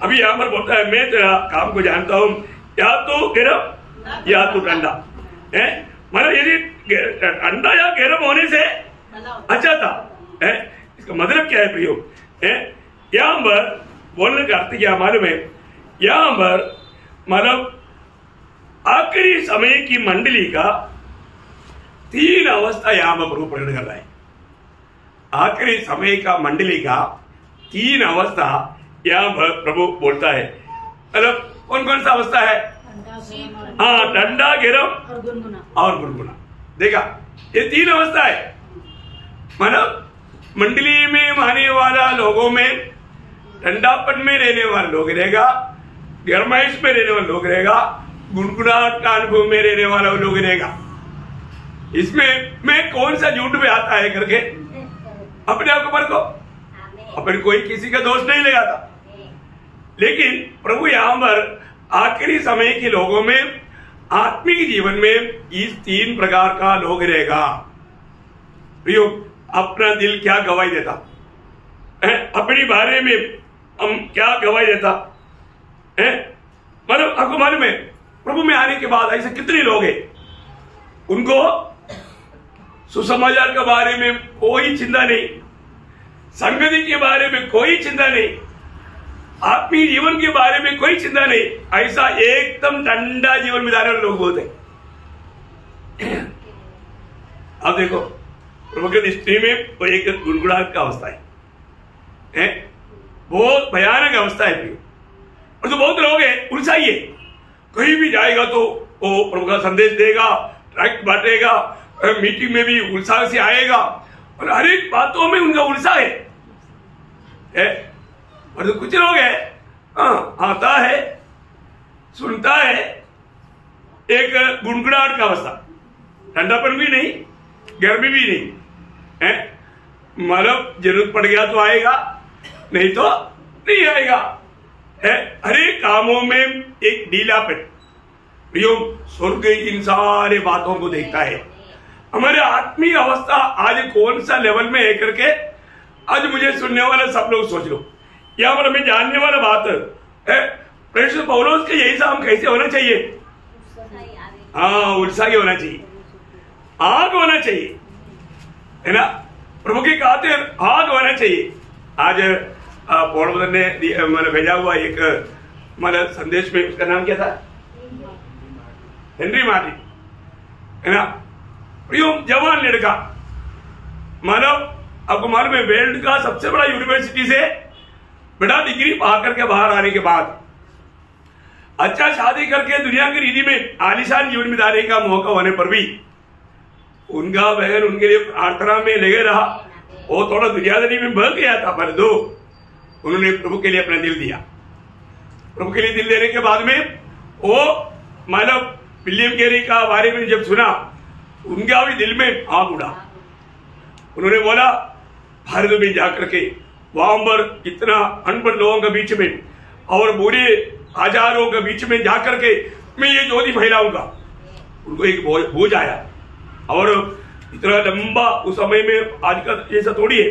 अभी यहाँ पर बोलता है मैं तेरा काम को जानता हूँ, या तो गर्म या तो ठंडा है। मतलब यदि ठंडा या गर्म होने से अच्छा था है, इसका मतलब क्या है प्रियो है? यहाँ पर बोलने का अर्थ क्या मालूम है? यहाँ पर मतलब आखिरी समय की मंडली का 3 अवस्था यहाँ पर प्रभु प्रकट कर रहा है। आखिरी समय का मंडली का 3 अवस्था यहाँ पर प्रभु बोलता है। मतलब कौन कौन सा अवस्था है? हाँ, ठंडा, गर्म और गुनगुना। देखा, ये 3 अवस्था है। मतलब मंडली में आने वाला लोगों में ठंडापन में रहने वाला लोग रहेगा, गर्माइश में रहने वाला लोग रहेगा, गुनगुनाहट का अनुभव में रहने वाला लोग रहेगा। इसमें मैं कौन सा झूठ में आता है करके अपने आप को अपन कोई किसी का दोष नहीं लगाता, लेकिन प्रभु यहाँ पर आखिरी समय के लोगों में आत्मिक जीवन में इस 3 प्रकार का लोग रहेगा। प्रियो, अपना दिल क्या गवाही देता है? अपने बारे में हम क्या गवाही देता है? मतलब आपको मालूम है प्रभु में आने के बाद ऐसे कितने लोग हैं उनको सुसमाचार के बारे में कोई चिंता नहीं, संगति के बारे में कोई चिंता नहीं, आत्मीय जीवन के बारे में कोई चिंता नहीं। ऐसा एकदम ठंडा जीवन बिताने वाले लोग बोलते हैं। अब देखो प्रभु के दृष्टि में वो एक गुनगुनाहट का अवस्था है, बहुत भयानक अवस्था है। और तो बहुत लोग हैं उलझाइए, कहीं भी जाएगा तो वो प्रभु का संदेश देगा, ट्रैक्ट बांटेगा, मीटिंग में भी उत्साह से आएगा और हर एक बातों में उनका उत्साह है। और तो कुछ लोग है आता है, सुनता है, एक गुनगुनाहट का अवस्था, ठंडापन भी नहीं, गर्मी भी नहीं है। मतलब जरूरत पड़ गया तो आएगा, नहीं तो नहीं आएगा है। हर एक कामों में एक ढीलापन। स्वर्ग इन सारे बातों को देखता है। हमारे आत्मीय अवस्था आज कौन सा लेवल में है करके आज मुझे सुनने वाले सब लोग सोच लो। यहाँ पर हमें जानने वाला बात है प्रेषित पौलुस के यही हम कैसे होना चाहिए? हाँ, उत्साही होना चाहिए, आग होना चाहिए, है ना? प्रभु की खातिर आग होना चाहिए। आज पौलुस ने मैंने भेजा हुआ एक मतलब संदेश में, उसका नाम क्या था? हेनरी मार्टिन, है ना? जवान लड़का, मानव आपको मालूम है वर्ल्ड का सबसे बड़ा यूनिवर्सिटी से बड़ा डिग्री पा करके बाहर आने के बाद अच्छा शादी करके दुनिया की रीति में आलीशान जीवन बिताने का मौका होने पर भी उनका बहन उनके लिए प्रार्थना में लगे रहा। वो थोड़ा दुनियादारी में बह गया था, पर दो उन्होंने प्रभु के लिए अपना दिल दिया। प्रभु के लिए दिल देने के बाद में वो मानव विलियम कैरी का बारे में जब सुना, उनका भी दिल में आग उड़ा। उन्होंने बोला भारत में जाकर के वहां पर इतना अनपढ़ लोगों के बीच में और बुरे आचारों के बीच में जाकर के मैं ये ज्योति फैलाऊंगा। उनको एक बोझ आया और इतना लंबा उस समय में आज का जैसा थोड़ी है।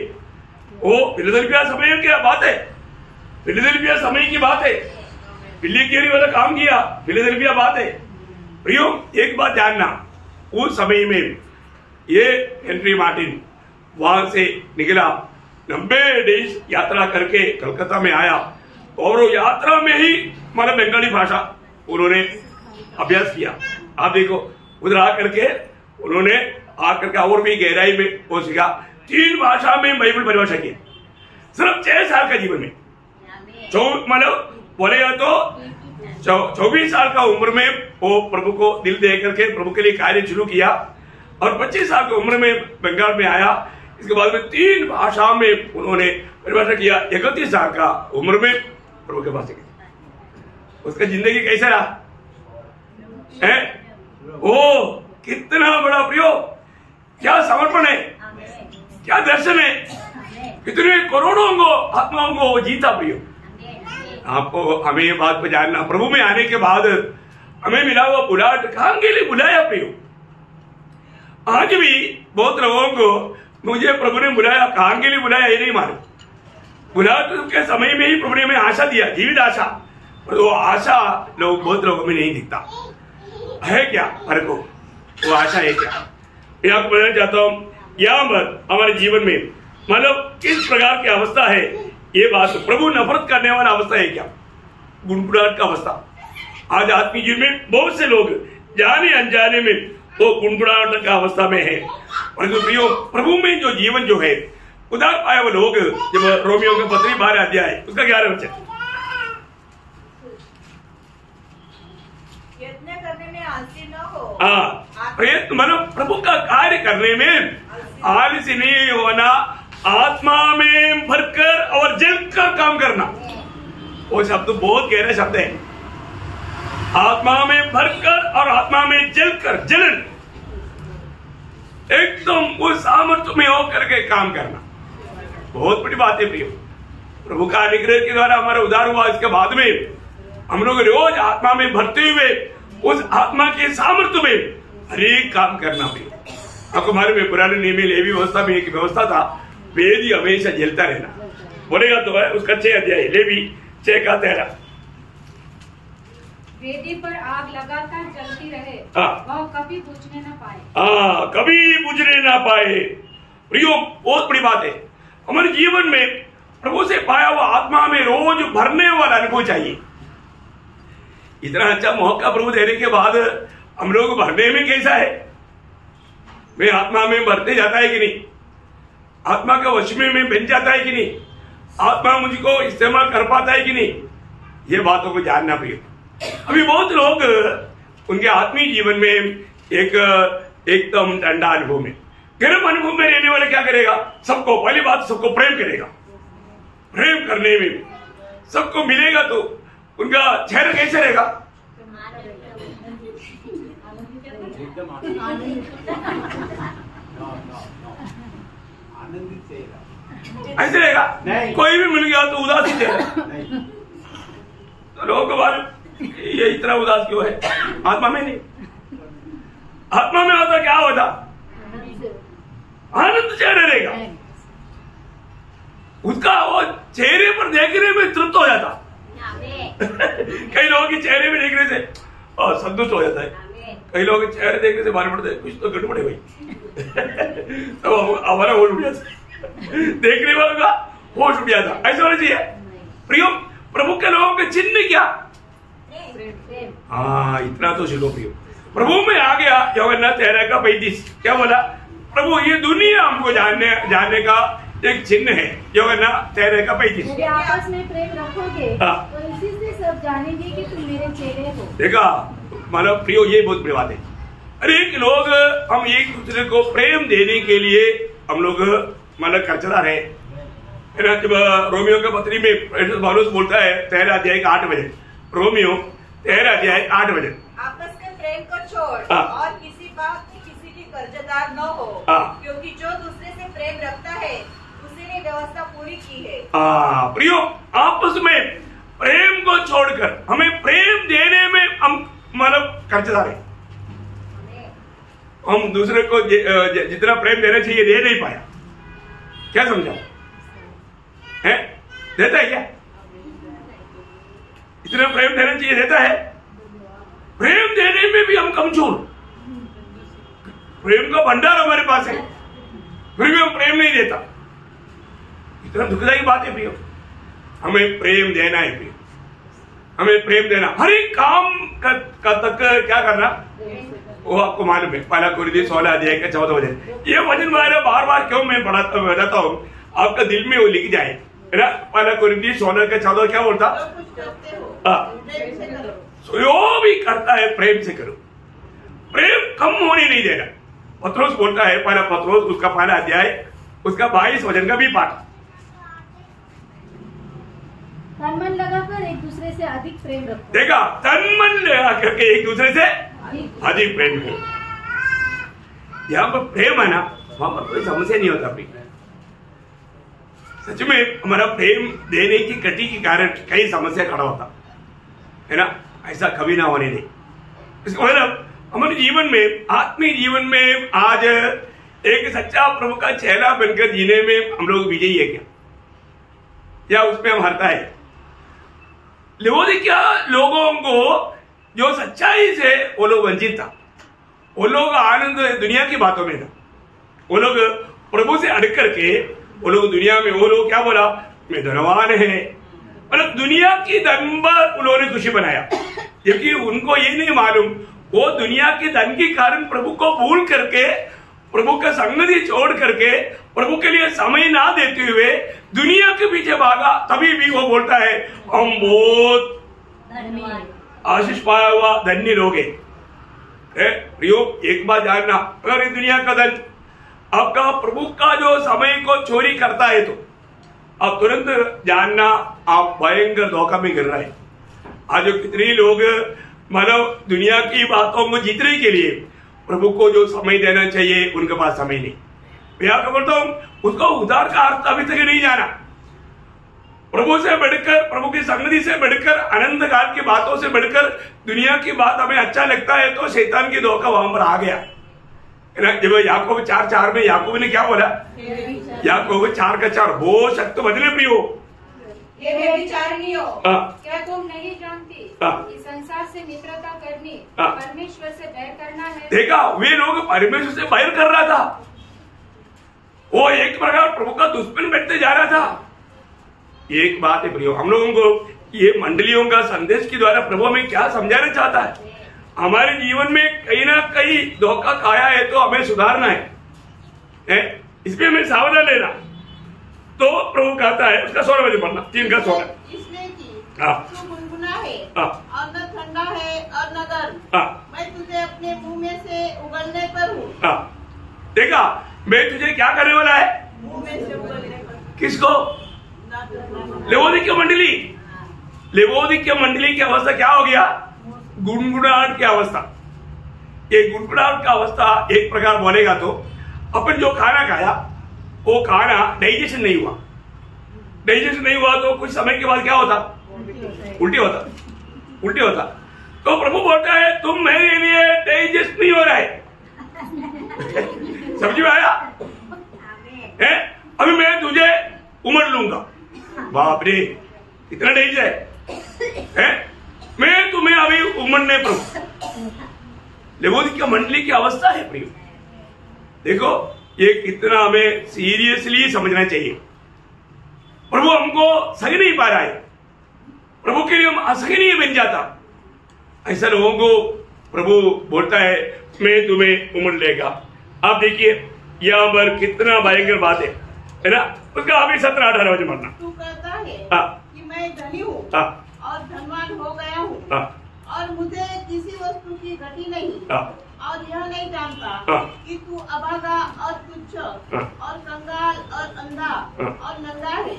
वो फिलाडेल्फिया समय की बात है, फिलाडेल्फिया समय की बात है। विलियम कैरी वाला काम किया, फिलाडेल्फिया बात है। प्रियो, एक बात जानना, उस समय में ये हेनरी मार्टिन वहां से निकला, 90 डेज यात्रा करके कलकत्ता में आया और वो यात्रा में ही मतलब बंगाली भाषा उन्होंने अभ्यास किया। आप देखो उधर आकर के उन्होंने आकर के और भी गहराई में वो सीखा। 3 भाषा में बाइबल परिभाषा की, सिर्फ 6 साल का जीवन में। मतलब बोलेगा तो 24 साल का उम्र में वो प्रभु को दिल दे करके प्रभु के लिए कार्य शुरू किया और 25 साल की उम्र में बंगाल में आया। इसके बाद में 3 भाषा में उन्होंने परिभाषा किया। 31 साल का उम्र में प्रभु के पास गए। उसका जिंदगी कैसा रहा है? ओ कितना बड़ा प्रियो, क्या समर्पण है, क्या दर्शन है, कितने करोड़ों को आत्माओं को जीता। प्रियो, आपको हमें ये बात पे जानना, प्रभु में आने के बाद हमें मिला हुआ बुलाहट कहां के लिए बुलाया प्रियो? आज भी बहुत लोगों को मुझे प्रभु ने बुलाया, कहां के लिए बुलाया ये नहीं मालूम। बुलाहट के समय में ही प्रभु ने हमें आशा दिया, जीवित आशा, पर वो आशा बहुत लोगों में नहीं दिखता है। क्या हर को वो आशा है क्या? मैं आपको बताना चाहता हूँ, यहाँ पर हमारे जीवन में मतलब किस प्रकार की अवस्था है ये बात। प्रभु नफरत करने वाला अवस्था है क्या? गुणगुनाहट का अवस्था। आज आत्मीय जीवन में बहुत से लोग जाने अनजाने में वो गुणगुनाहट का अवस्था में है। परंतु प्रियो, प्रभु में जो जीवन जो है उदार पाए वो लोग, जब रोमियो के पत्री 12 अध्याय उसका 11 वचन, यत्न करने में आलसी न हो। प्रयत्न मतलब प्रभु का कार्य करने में आलसी नहीं होना, आत्मा में भरकर और जलकर काम करना। वो शब्द बहुत गहरा शब्द है, आत्मा में भरकर और आत्मा में जलकर, जलन एकदम उस सामर्थ्य में होकर के काम करना बहुत बड़ी बात है प्रियो। प्रभु का अनुग्रह के द्वारा हमारा उद्धार हुआ, इसके बाद में हम लोग रोज आत्मा में भरते हुए उस आत्मा के सामर्थ्य में हरेक काम करना भी। आपको मालूम है पुराने नियम में लेवी व्यवस्था में एक व्यवस्था था, वेदी हमेशा जलता रहना। बोलेगा तो है उसका 6 अध्याय लेवी 6 का 13, वेदी पर आग लगातार जलती रहे, वह कभी बुझने न पाए। कभी बुझने ना पाए। प्रियो, बहुत बड़ी बात है, हमारे जीवन में प्रभु से पाया हुआ आत्मा में रोज भरने वाला अनुभव चाहिए। इतना अच्छा मौका प्रभु देने के बाद हम लोग भरने में कैसा है? मैं आत्मा में भरते जाता है कि नहीं? आत्मा का वश में बन जाता है कि नहीं? आत्मा मुझको इस्तेमाल कर पाता है कि नहीं? ये बातों को जानना प्रिय। अभी बहुत लोग उनके आत्मीय जीवन में एकदम ठंडा अनुभव में, गर्म अनुभव में रहने वाले क्या करेगा? सबको, पहली बात सबको प्रेम करेगा। प्रेम करने में सबको मिलेगा तो उनका चेहरा कैसे रहेगा? ऐसे रहेगा। कोई भी मिल गया तो उदास ही चेहरा। तो लोगों को मालूम ये इतना उदास क्यों है? आत्मा में नहीं। आत्मा में होता क्या होता? आनंद चेहरा रहेगा उसका, वो चेहरे पर देखने में तृप्त हो जाता। कई लोगों के चेहरे में देखने से संतुष्ट हो जाता है, कई लोगों के चेहरे देखने से मालूम पड़ता है कुछ तो गड़बड़ है भाई। तो हमारा होश उठ जाता, देखने वालों का होश उठ जाता। ऐसा होना चाहिए प्रियो। प्रभु के लोगों के चिन्ह क्या? इतना तो चलो प्रियो, प्रभु में आ गया जगन्नाथ 13 का 35 क्या बोला? प्रभु ये दुनिया हमको जानने का एक चिन्ह है। जगन्नाथ 13 का 35, यदि आपस में प्रेम रखोगे तो इसी से सब जानेंगे कि तुम मेरे चेले हो। देखा मतलब प्रियो, ये बहुत बड़ी बात है। अरे एक लोग हम एक दूसरे को प्रेम देने के लिए हम लोग मतलब खर्चदार है ना। जब रोमियो के पत्री में पौलुस बोलता है 13 अध्याय 8 बजे, रोमियो 13 अध्याय 8 बजे, आपस में प्रेम को छोड़ और किसी बात में किसी की कर्जदार न हो, क्योंकि जो दूसरे से प्रेम रखता है उसी ने व्यवस्था पूरी की है। प्रियो, आपस में प्रेम को छोड़कर हमें प्रेम देने में हम मतलब कर्जदार है। हम दूसरे को जितना प्रेम देना चाहिए दे नहीं पाया। क्या समझा है? देता है क्या? इतना प्रेम देना चाहिए देता है? प्रेम देने में भी हम कमजोर। प्रेम का भंडार हमारे पास है, फिर भी हम प्रेम नहीं देता। इतना दुखदायी बात है प्रियो। हमें प्रेम देना है प्रियो, हमें प्रेम देना। हर एक काम का तक क्या करना वो आपको मालूम है। पहला कुरिन्थियों 16 अध्याय का 14 वचन। ये वचन बार बार क्यों मैं बताता हूँ, आपका दिल में वो लिख जाए है ना। पहला कुरिन्थियों 16 का 14 क्या बोलता? जो भी करता है प्रेम से करो, प्रेम कम होने नहीं देना। पत्रोस बोलता है, पहला पत्रोस उसका पहला अध्याय उसका 22 वचन का भी पाठ। तन मन लगाकर एक दूसरे से अधिक प्रेम रखो। देखा, तन मन लगा करके एक दूसरे से अधिक प्रेम है। यहाँ पर प्रेम है ना, वहां पर कोई समस्या नहीं होता प्रेम। सच में हमारा प्रेम देने की गति के कारण कई समस्या खड़ा होता है ना। ऐसा कभी ना होने दे। इसका मतलब हमारे जीवन में, आत्मीय जीवन में आज एक सच्चा प्रभु का चेहरा बनकर जीने में हम लोग विजयी है क्या, या उसमें हम हारता है? लवोदिकिया लोगों को जो सच्चाई से वो लोग वंचित था, वो लोग आनंद दुनिया की बातों में था, वो लोग प्रभु से अड़ करके वो लोग दुनिया में, वो लोग क्या बोला, मैं धनवान है, मतलब दुनिया की धन पर उन्होंने खुशी बनाया, जबकि उनको ये नहीं मालूम वो दुनिया के धन के कारण प्रभु को भूल करके, प्रभु का संगति छोड़ करके, प्रभु के लिए समय ना देते हुए दुनिया के पीछे भागा। तभी भी वो बोलता है हम बहुत आशीष पाया हुआ धन्य लोग हैं। प्रियो, एक बात जानना, अगर इस दुनिया का धन आपका प्रभु का जो समय को चोरी करता है तो आप तुरंत जानना आप भयंकर धोखा में गिर रहे हैं। आज कितने लोग मतलब दुनिया की बातों को जीतने के लिए प्रभु को जो समय देना चाहिए उनके पास समय नहीं। मैं आपको बोलता हूं, उसको उद्धार का अर्थ अभी तक नहीं जाना। प्रभु से बढ़कर, प्रभु की संगति से बढ़कर, अनंत काल की बातों से बढ़कर दुनिया की बात हमें अच्छा लगता है तो शैतान की धोखा वहां पर आ गया। जब याकूब 4:4 में याकूब ने क्या बोला, याकूब 4:4, हो शक्त बदले प्रियो, ये व्यभिचारिणियों, क्या तुम नहीं जानती कि संसार से मित्रता करनी परमेश्वर से बैर करना है? देखा, वे लोग परमेश्वर से बैर कर रहा था, वो एक प्रकार प्रभु का दुश्मन बैठते जा रहा था। एक बात है प्रियो, हम लोगों को ये मंडलियों का संदेश के द्वारा प्रभु हमें क्या समझाना चाहता है, हमारे जीवन में कहीं ना कहीं धोखा खाया है तो हमें सुधारना है, इसमें हमें सावधान लेना। तो प्रभु कहता है, उसका 16 बजे पढ़ना, 3 का 16, इसलिए कि तू गुनगुना है और न ठंडा है और न गर्म, मैं तुझे अपने मुंह में से उगलने पर हूँ। देखा, मैं तुझे क्या करने वाला है, मुंह में से उगलने पर। किसको? लवोदिकिया मंडली। लवोदिकिया मंडली की अवस्था क्या हो गया, गुनगुनाहट की अवस्था। ये गुनगुनाहट का अवस्था एक प्रकार बोलेगा तो अपन जो खाना खाया वो खाना डाइजेशन नहीं हुआ, डाइजेशन नहीं हुआ तो कुछ समय के बाद क्या होता, उल्टी होता। तो प्रभु बोलता है तुम मेरे लिए डाइजेस्ट नहीं हो रहा है। समझ में आया? अभी मैं तुझे उमड़ लूंगा। बाप रे, कितना डाइजेस्ट है, मैं तुम्हें अभी उमड़ने पर। लवोदिकिया मंडली की अवस्था है प्रियो। देखो, ये कितना हमें सीरियसली समझना चाहिए। प्रभु हमको सही नहीं पा रहा है, प्रभु के लिए हम असहनीय बन जाता। ऐसा लोगों को प्रभु बोलता है मैं तुम्हें उमड़ लेगा। आप देखिए यहाँ पर कितना भयंकर बात है ना। उसका अभी 17-18 बजे मरना। तू कहता है कि मैं धनी हूँ और धनवान हो गया हूँ और मुझे किसी वस्तु की घटी नहीं, और यह नहीं जानता कि तू अभागा और तुच्छ और कंगाल और अंधा और नंगा है।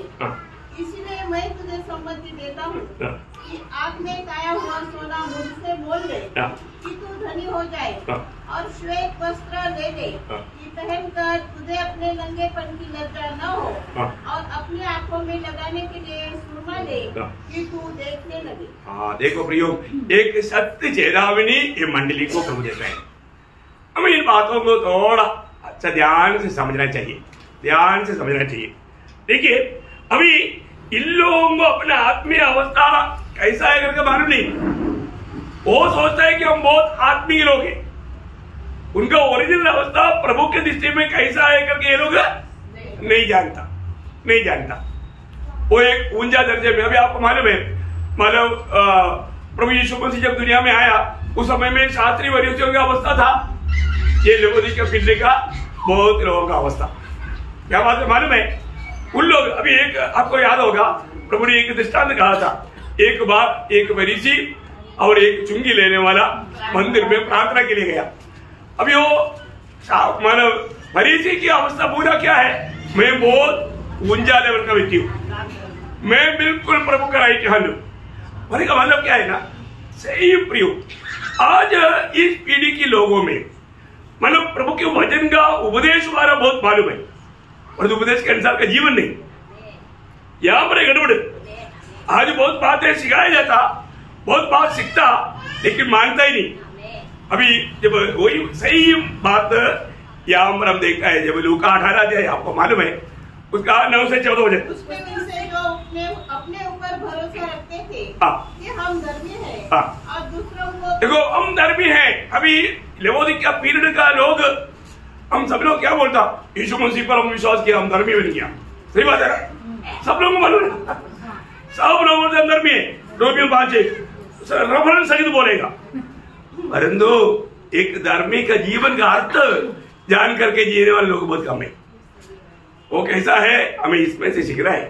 इसीलिए मैं तुझे सम्मति देता हूँ कि आग में काया हुआ सोना मुझसे मोल ले, कि तू धनी हो जाए, और श्वेत वस्त्र ले ले कि पहनकर तुझे अपने नंगेपन की लज्जा न हो, और अपनी आंखों में लगाने के लिए सुरमा ले कि तू देखने लगे। हाँ देखो प्रियो, एक सत्य चेतावनी ये मंडली को प्रभु देता है। हमें इन बातों को थोड़ा अच्छा ध्यान से समझना चाहिए, ध्यान से समझना चाहिए। देखिए अभी इन लोगों को अपना आत्मीय अवस्था कैसा है करके मालूम नहीं। वो सोचता है कि हम बहुत आत्मीय लोग हैं, उनका ओरिजिनल अवस्था प्रभु के दृष्टि में कैसा है करके ये लोग नहीं जानता। वो एक ऊंचा दर्जे में, अभी आपको मालूम है, मतलब प्रभु यीशु मसीह जब दुनिया में आया उस समय में शास्त्री वरीयों की अवस्था था, ये लवोदिकिया मंडली का बहुत लोगों का अवस्था। क्या बात है मालूम है? उन लोग, अभी एक आपको याद होगा प्रभु ने एक दृष्टांत कहा था। एक बार एक फरीसी और एक चुंगी लेने वाला मंदिर में प्रार्थना के लिए गया। अभी वो मतलब फरीसी की अवस्था पूरा क्या है, मैं बहुत ऊंचा लेवल का व्यक्ति हूँ, मैं बिल्कुल प्रभु का राइट हैंड हूँ। भरे का मतलब क्या है ना, सही प्रियो, आज इस पीढ़ी के लोगों में मतलब प्रभु के वचन का उपदेश हमारा बहुत मालूम है, और उपदेश के अनुसार का जीवन नहीं। यहां पर गड़बड़, आज बहुत बातें सिखाया जाता, बहुत बात सीखता, लेकिन मानता ही नहीं। अभी जब वही सही बात यहाँ पर हम देखा है, जब लूका 18 अध्याय आपको मालूम है उसका 9 से 14 बजे उसमें से जो अपने ऊपर भरोसा रखते थे कि हम धर्मी हैं और दूसरों को देखो हम धर्मी हैं। अभी लेवोदिकिया पीरियड का लोग हम सब लोग क्या बोलता, यीशु मसीह पर हम विश्वास किया, हम धर्मी बन गया। सही बात है ना, सब लोगों को मालूम है, सब लोगों से धर्मी है। रोमियो 5 रेफरेंस सहित बोलेगा, परंतु एक धर्मी का जीवन का अर्थ जान करके जीने वाले लोग बहुत कम है। वो कैसा है हमें इसमें से सीखना है,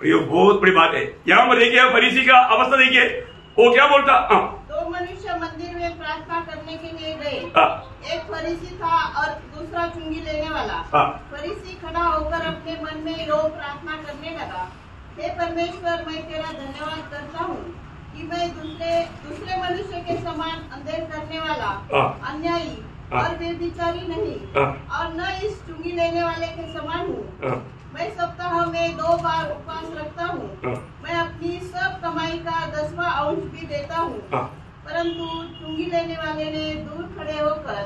ये बहुत बड़ी बात है। यहाँ पर देखिए फरीसी का अवस्था देखिए, वो क्या बोलता, दो मनुष्य मंदिर में प्रार्थना करने के लिए गए, एक फरीसी था और दूसरा चुंगी लेने वाला। फरीसी खड़ा होकर अपने मन में रो प्रार्थना करने लगा, हे परमेश्वर, मैं तेरा धन्यवाद करता हूँ कि मैं दूसरे मनुष्य के समान अंधेर करने वाला, अन्यायी और बेविचारी नहीं और न इस चुंगी लेने वाले के समान हूँ। मैं सप्ताह में 2 बार उपवास रखता हूँ, मैं अपनी सब कमाई का 10वां अंश भी देता हूँ। परंतु चुंगी लेने वाले ने दूर खड़े होकर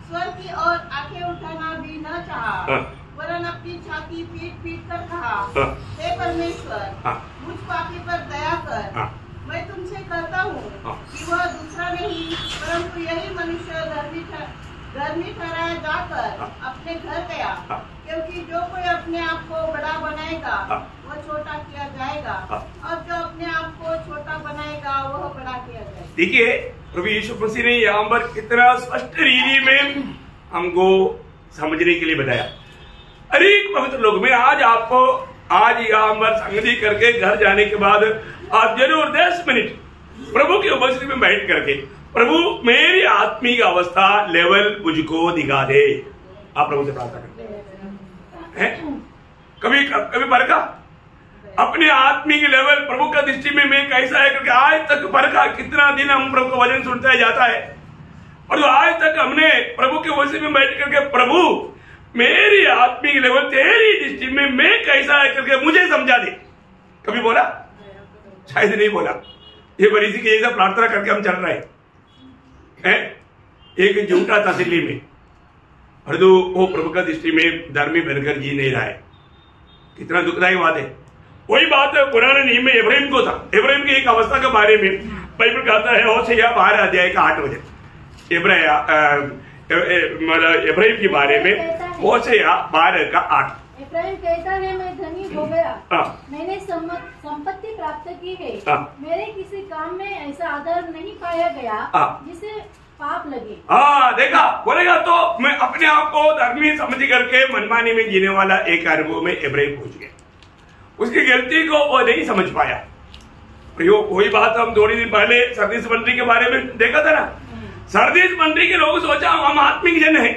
स्वर की ओर आंखें उठाना भी न चाहा, वरन अपनी छाती पीट पीट कर कहा, हे परमेश्वर, मुझ पापी पर दया कर। मैं तुमसे कहता हूँ कि वह दूसरा नहीं परंतु यही मनुष्य धर्मी ठहराया जाकर अपने घर गया, क्योंकि जो कोई अपने आप को बड़ा बनाएगा वह छोटा किया जाएगा, और जो अपने आप को छोटा बनाएगा वह बड़ा किया जाएगा। देखिए प्रभु यीशु मसीह ने यहाँ पर कितना स्पष्ट रीति में हमको समझने के लिए बताया। अनेक पवित्र लोग में आज यहाँ पर संगति करके घर जाने के बाद आप जरूर 10 मिनट प्रभु की उपस्थिति में बैठ करके, प्रभु मेरी आत्मिक अवस्था लेवल मुझको दिखा दे, आप प्रभु से प्रार्थना करते हैं। कभी परखा अपने आत्मिक लेवल प्रभु का दृष्टि में मैं कैसा है करके आज तक परखा। कितना दिन हम प्रभु का वचन सुनता जाता है और तो आज तक हमने प्रभु के उपस्थिति में बैठ करके, प्रभु मेरी आत्मिक लेवल तेरी दृष्टि में मैं कैसा है करके मुझे समझा दे, कभी बोला? शायद नहीं बोला। ये फरीसी की जैसा प्रार्थना करके हम चल रहे हैं। एक झूठा तसल्ली में, और तो वो प्रभु का दृष्टि में धर्मी बनकर जी नहीं रहा है। कितना दुखदायी बात है। वही बात पुराने नियम में इब्राहिम को था। इब्राहिम की एक अवस्था के बारे में बाइबल कहता है होशे 12 अध्याय का 8 वचन, इब्राहिम के बारे में होशे 12 का 8। इब्राहिम कहता है मैं धनी हो गया, मैंने संपत्ति प्राप्त की है, मेरे किसी काम में ऐसा आदर नहीं पाया गया जिसे पाप लगे। देखा बोलेगा तो मैं अपने आप को धर्मी समझ करके मनमानी में जीने वाला एक अनुभव में इब्राहिम पहुंच गया। उसकी गलती को वो नहीं समझ पाया। वही बात हम थोड़ी दिन पहले सरदीस मंत्री के बारे में देखा था ना। सरदीस मंत्री के लोग सोचा हम आत्मिक जन है,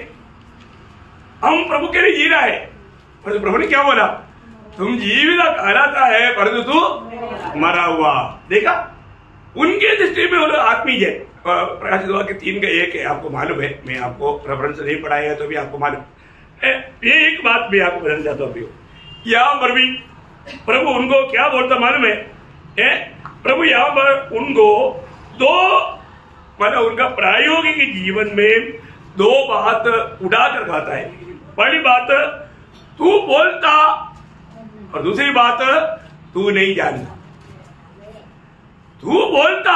हम प्रभु के लिए जी रहा है, पर प्रभु ने क्या बोला, तुम जीवित कहलाता है परंतु तू मरा हुआ। देखा उनके दृष्टि में वो लोग आत्मिक है। प्रकाशित हुआ कि 3 का 1 है, आपको मालूम है। मैं आपको रेफरेंस नहीं पढ़ाया तो भी आपको मालूम। ये एक बात मैं आपको बताना चाहता हूँ। यहाँ पर भी प्रभु उनको क्या बोलता मालूम है? प्रभु यहाँ पर उनको 2 मतलब उनका प्रायोगिक जीवन में 2 बात उड़ा कर खाता है। पहली बात तू बोलता और दूसरी बात तू नहीं जानता। तू बोलता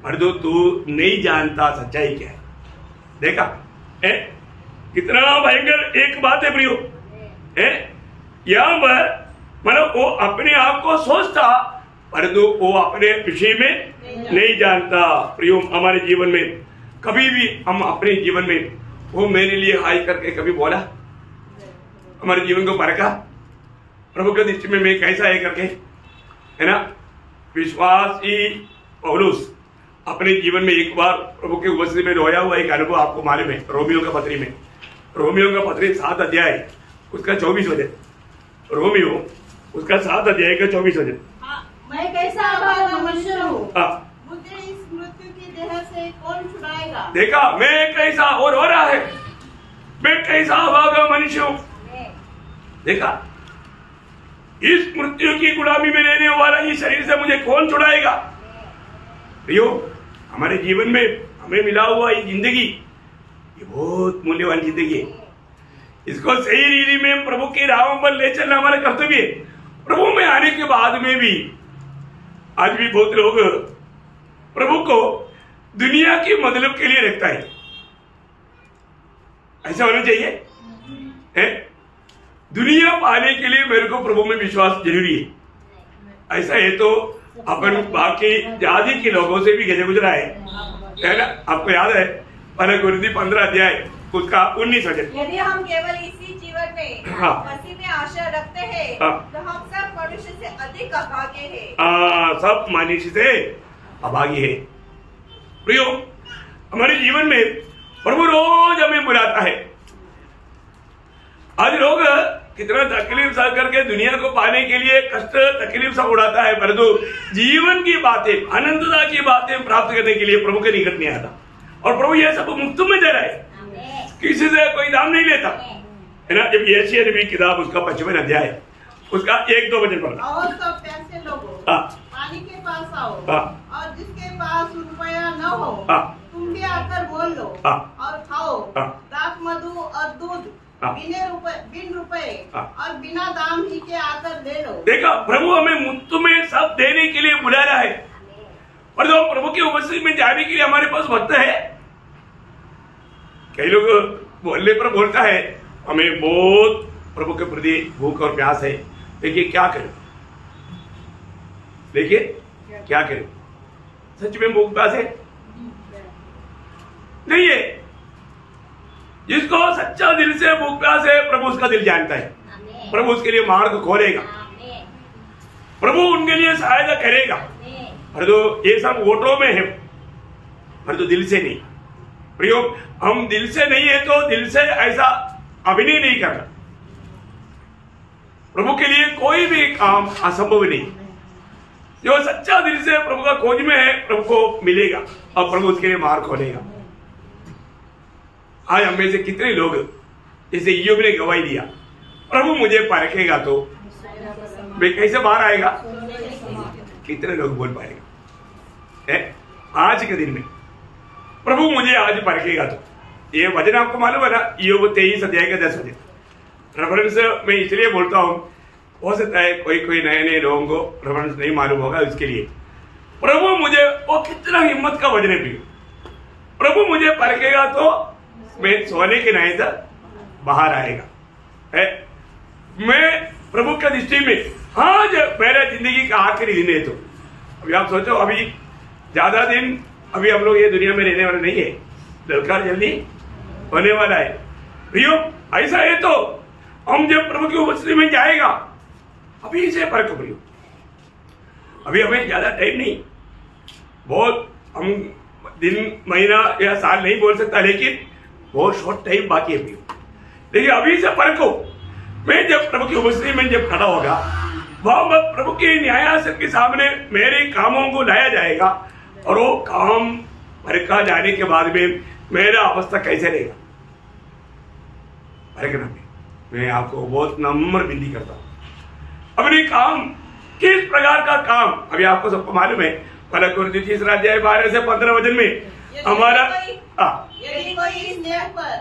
और तू नहीं जानता सच्चाई क्या है। देखा कितना भयंकर एक बात है प्रियो। यहाँ पर मतलब वो अपने आप को सोचता परंतु वो अपने विषय में नहीं जानता। प्रियो हमारे जीवन में कभी भी हम अपने जीवन में वो मेरे लिए हाई करके कभी बोला? हमारे जीवन को परखा प्रभु के दृष्टि में मैं कैसा है करके, है ना? विश्वासी पौलुस अपने जीवन में एक बार प्रभु के उपस्थिति में रोया हुआ एक अनुभव आपको मालूम है। रोमियो का पत्री में, रोमियो का पत्री 7 अध्याय उसका 24 वचन, रोमियो उसका 7 अध्याय का 24 वचन। मैं कैसा अभागा मनुष्य हूँ, मुझे इस मृत्यु की देह से कौन छुड़ाएगा? देखा मैं कैसा और हो रहा है, मैं कैसा अभागा मनुष्य हूँ। देखा इस मृत्यु की गुलामी में रहने वाला इस शरीर से मुझे कौन छुड़ाएगा? प्रियो हमारे जीवन में हमें मिला हुआ ये जिंदगी, ये बहुत मूल्यवान जिंदगी है। इसको सही रीति में प्रभु की राहों पर ले चलना हमारा कर्तव्य है। प्रभु में आने के बाद में भी आज भी बहुत लोग प्रभु को दुनिया के मतलब के लिए रखता है। ऐसा होना चाहिए है? दुनिया पाने के लिए मेरे को प्रभु में विश्वास जरूरी है। ऐसा है तो अपन बाकी जाति के लोगों से भी गजे गुजरा है ना। आपको याद है पहले गुरुदी 15 अध्याय उसका 19 वचन, यदि हम केवल इसी जीवन में मसीह में आशा रखते हैं तो हम सब मनुष्य से अधिक अभागे हैं। सब मनुष्य से अभागी है। प्रियो, हमारे जीवन में प्रभु रोज हमें बुलाता है। आज लोग कितना तकलीफ सह करके दुनिया को पाने के लिए कष्ट तकलीफ सब उड़ाता है, परंतु जीवन की बातें, अनंतता की बातें प्राप्त करने के लिए प्रभु के निकट नहीं आता। और प्रभु ये सब मुफ्त में दे रहा है, किसी से कोई दाम नहीं लेता है ना। जब यशायाह नबी किताब उसका 55 अध्याय उसका 1-2 वचन पढ़ना। और सब प्यासे लोगों पानी के पास आओ, और जिसके पास रुपया न हो तुम भी आकर बोल लो और खाओ। दाख मधु और दूध बिन रुपए और बिना दाम ही के आकर ले लो। देखा, प्रभु हमें मुफ्त में सब देने के लिए बुला रहा है। और जो प्रभु की उपस्थिति में जाने के लिए हमारे पास वक्त है। कई लोग बोलने पर बोलता है हमें बहुत प्रभु के प्रति भूख और प्यास है, देखिए क्या करें, देखिए क्या करें। सच में भूख प्यास है नहीं है। जिसको सच्चा दिल से भूख प्यास है प्रभु उसका दिल जानता है। प्रभु उसके लिए मार्ग खोलेगा, प्रभु उनके लिए सहायता करेगा। पर तो ये सब वोटों में है, पर तो दिल से नहीं। प्रयोग हम दिल से नहीं है तो दिल से ऐसा अभिनय नहीं करना। प्रभु के लिए कोई भी काम असंभव नहीं। जो सच्चा दिल से प्रभु का खोज में है प्रभु को मिलेगा और प्रभु उसके लिए मार्ग खोलेगा। आज हम में से कितने लोग जैसे ईयोब ने गवाही दिया, प्रभु मुझे परखेगा तो मैं कैसे बाहर आएगा। कितने लोग बोल पाएगा आज के दिन में प्रभु मुझे आज परखेगा तो। ये वचन आपको मालूम है ना, ईयोब 23 अध्याय का 10 वचन। रेफरेंस मैं इसलिए बोलता हूं, हो सकता है कोई नए लोगों को रेफरेंस नहीं मालूम होगा, इसके लिए प्रभु मुझे, वो कितना हिम्मत का वचन है। प्रभु मुझे परखेगा तो मैं सोने के नहीं था बाहर आएगा। मैं प्रभु की दृष्टि में आज मेरा जिंदगी का आखिरी दिन है। तो अभी आप सोचो, अभी ज्यादा दिन अभी हम लोग ये दुनिया में रहने वाले नहीं है, ललकार जल्दी होने वाला है। प्रियो, ऐसा है तो हम जब प्रभु की उपस्थिति में जाएगा अभी से परखो। प्रियो, अभी हमें ज्यादा टाइम नहीं, बहुत हम दिन महीना या साल नहीं बोल सकता, लेकिन बहुत शॉर्ट टाइम बाकी है। देखिए अभी से परखो। मैं जब प्रभु की उपस्थिति में जब खड़ा होगा वह प्रभु के न्यायासन के सामने मेरे कामों को लाया जाएगा और वो काम परखा जाने के बाद में मेरा अवस्था कैसे रहेगा। परखना मैं आपको बहुत नम्र विनती करता हूं। अपने काम किस प्रकार का काम, अभी आपको सबको मालूम है, पहला कुरिन्थियों 3 अध्याय 12 से 15 वचन में हमारा यदि कोई स्नेह पर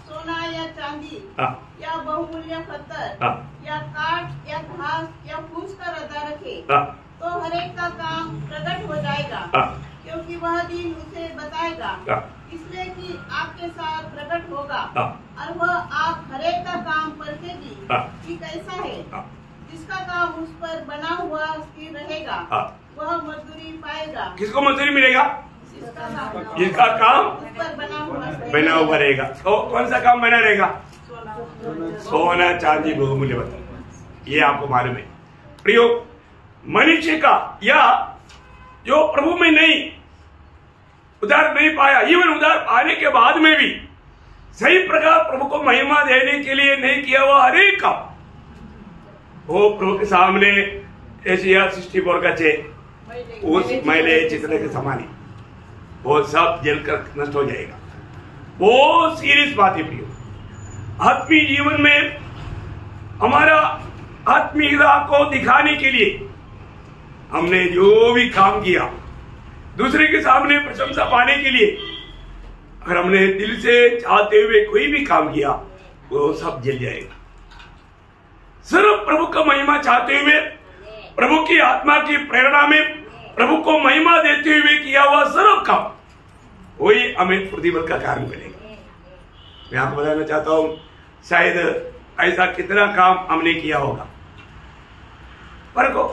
सोना या चांदी या बहुमूल्य पत्थर या काठ या घास या फूस का रदा रखे तो हरेक का काम प्रकट हो जाएगा, क्योंकि वह दिन उसे बताएगा, इसलिए कि आपके साथ प्रकट होगा और वह आप हरेक का काम परखेगी कि कैसा है। जिसका काम उस पर बना हुआ स्थिर रहेगा वह मजदूरी पाएगा। किसको मजदूरी मिलेगा? जिसका काम बना हुआ रहेगा। तो कौन सा काम बना रहेगा? सोना चांदी बहुमूल्य पत्थर। ये आपको मालूम है। प्रियो, मनुष्य का या जो प्रभु में नहीं उधार नहीं पाया, इवन उधार पाने के बाद में भी सही प्रकार प्रभु को महिमा देने के लिए नहीं किया हुआ हरेक काम वो प्रभु के सामने एशिया 64 का चेक उस मैले चित्र के समान ही वो सब जलकर नष्ट हो जाएगा। वो सीरियस बात है प्रियो। आत्मीय जीवन में हमारा आत्मीयता को दिखाने के लिए हमने जो भी काम किया, दूसरे के सामने प्रशंसा पाने के लिए अगर हमने दिल से चाहते हुए कोई भी काम किया वो सब जल जाएगा। सिर्फ प्रभु का महिमा चाहते हुए, प्रभु की आत्मा की प्रेरणा में प्रभु को महिमा देते हुए किया हुआ सिर्फ काम, वही हमें प्रतिफल का कारण मिलेगा। मैं आपको बताना चाहता हूं, शायद ऐसा कितना काम हमने किया होगा, पर को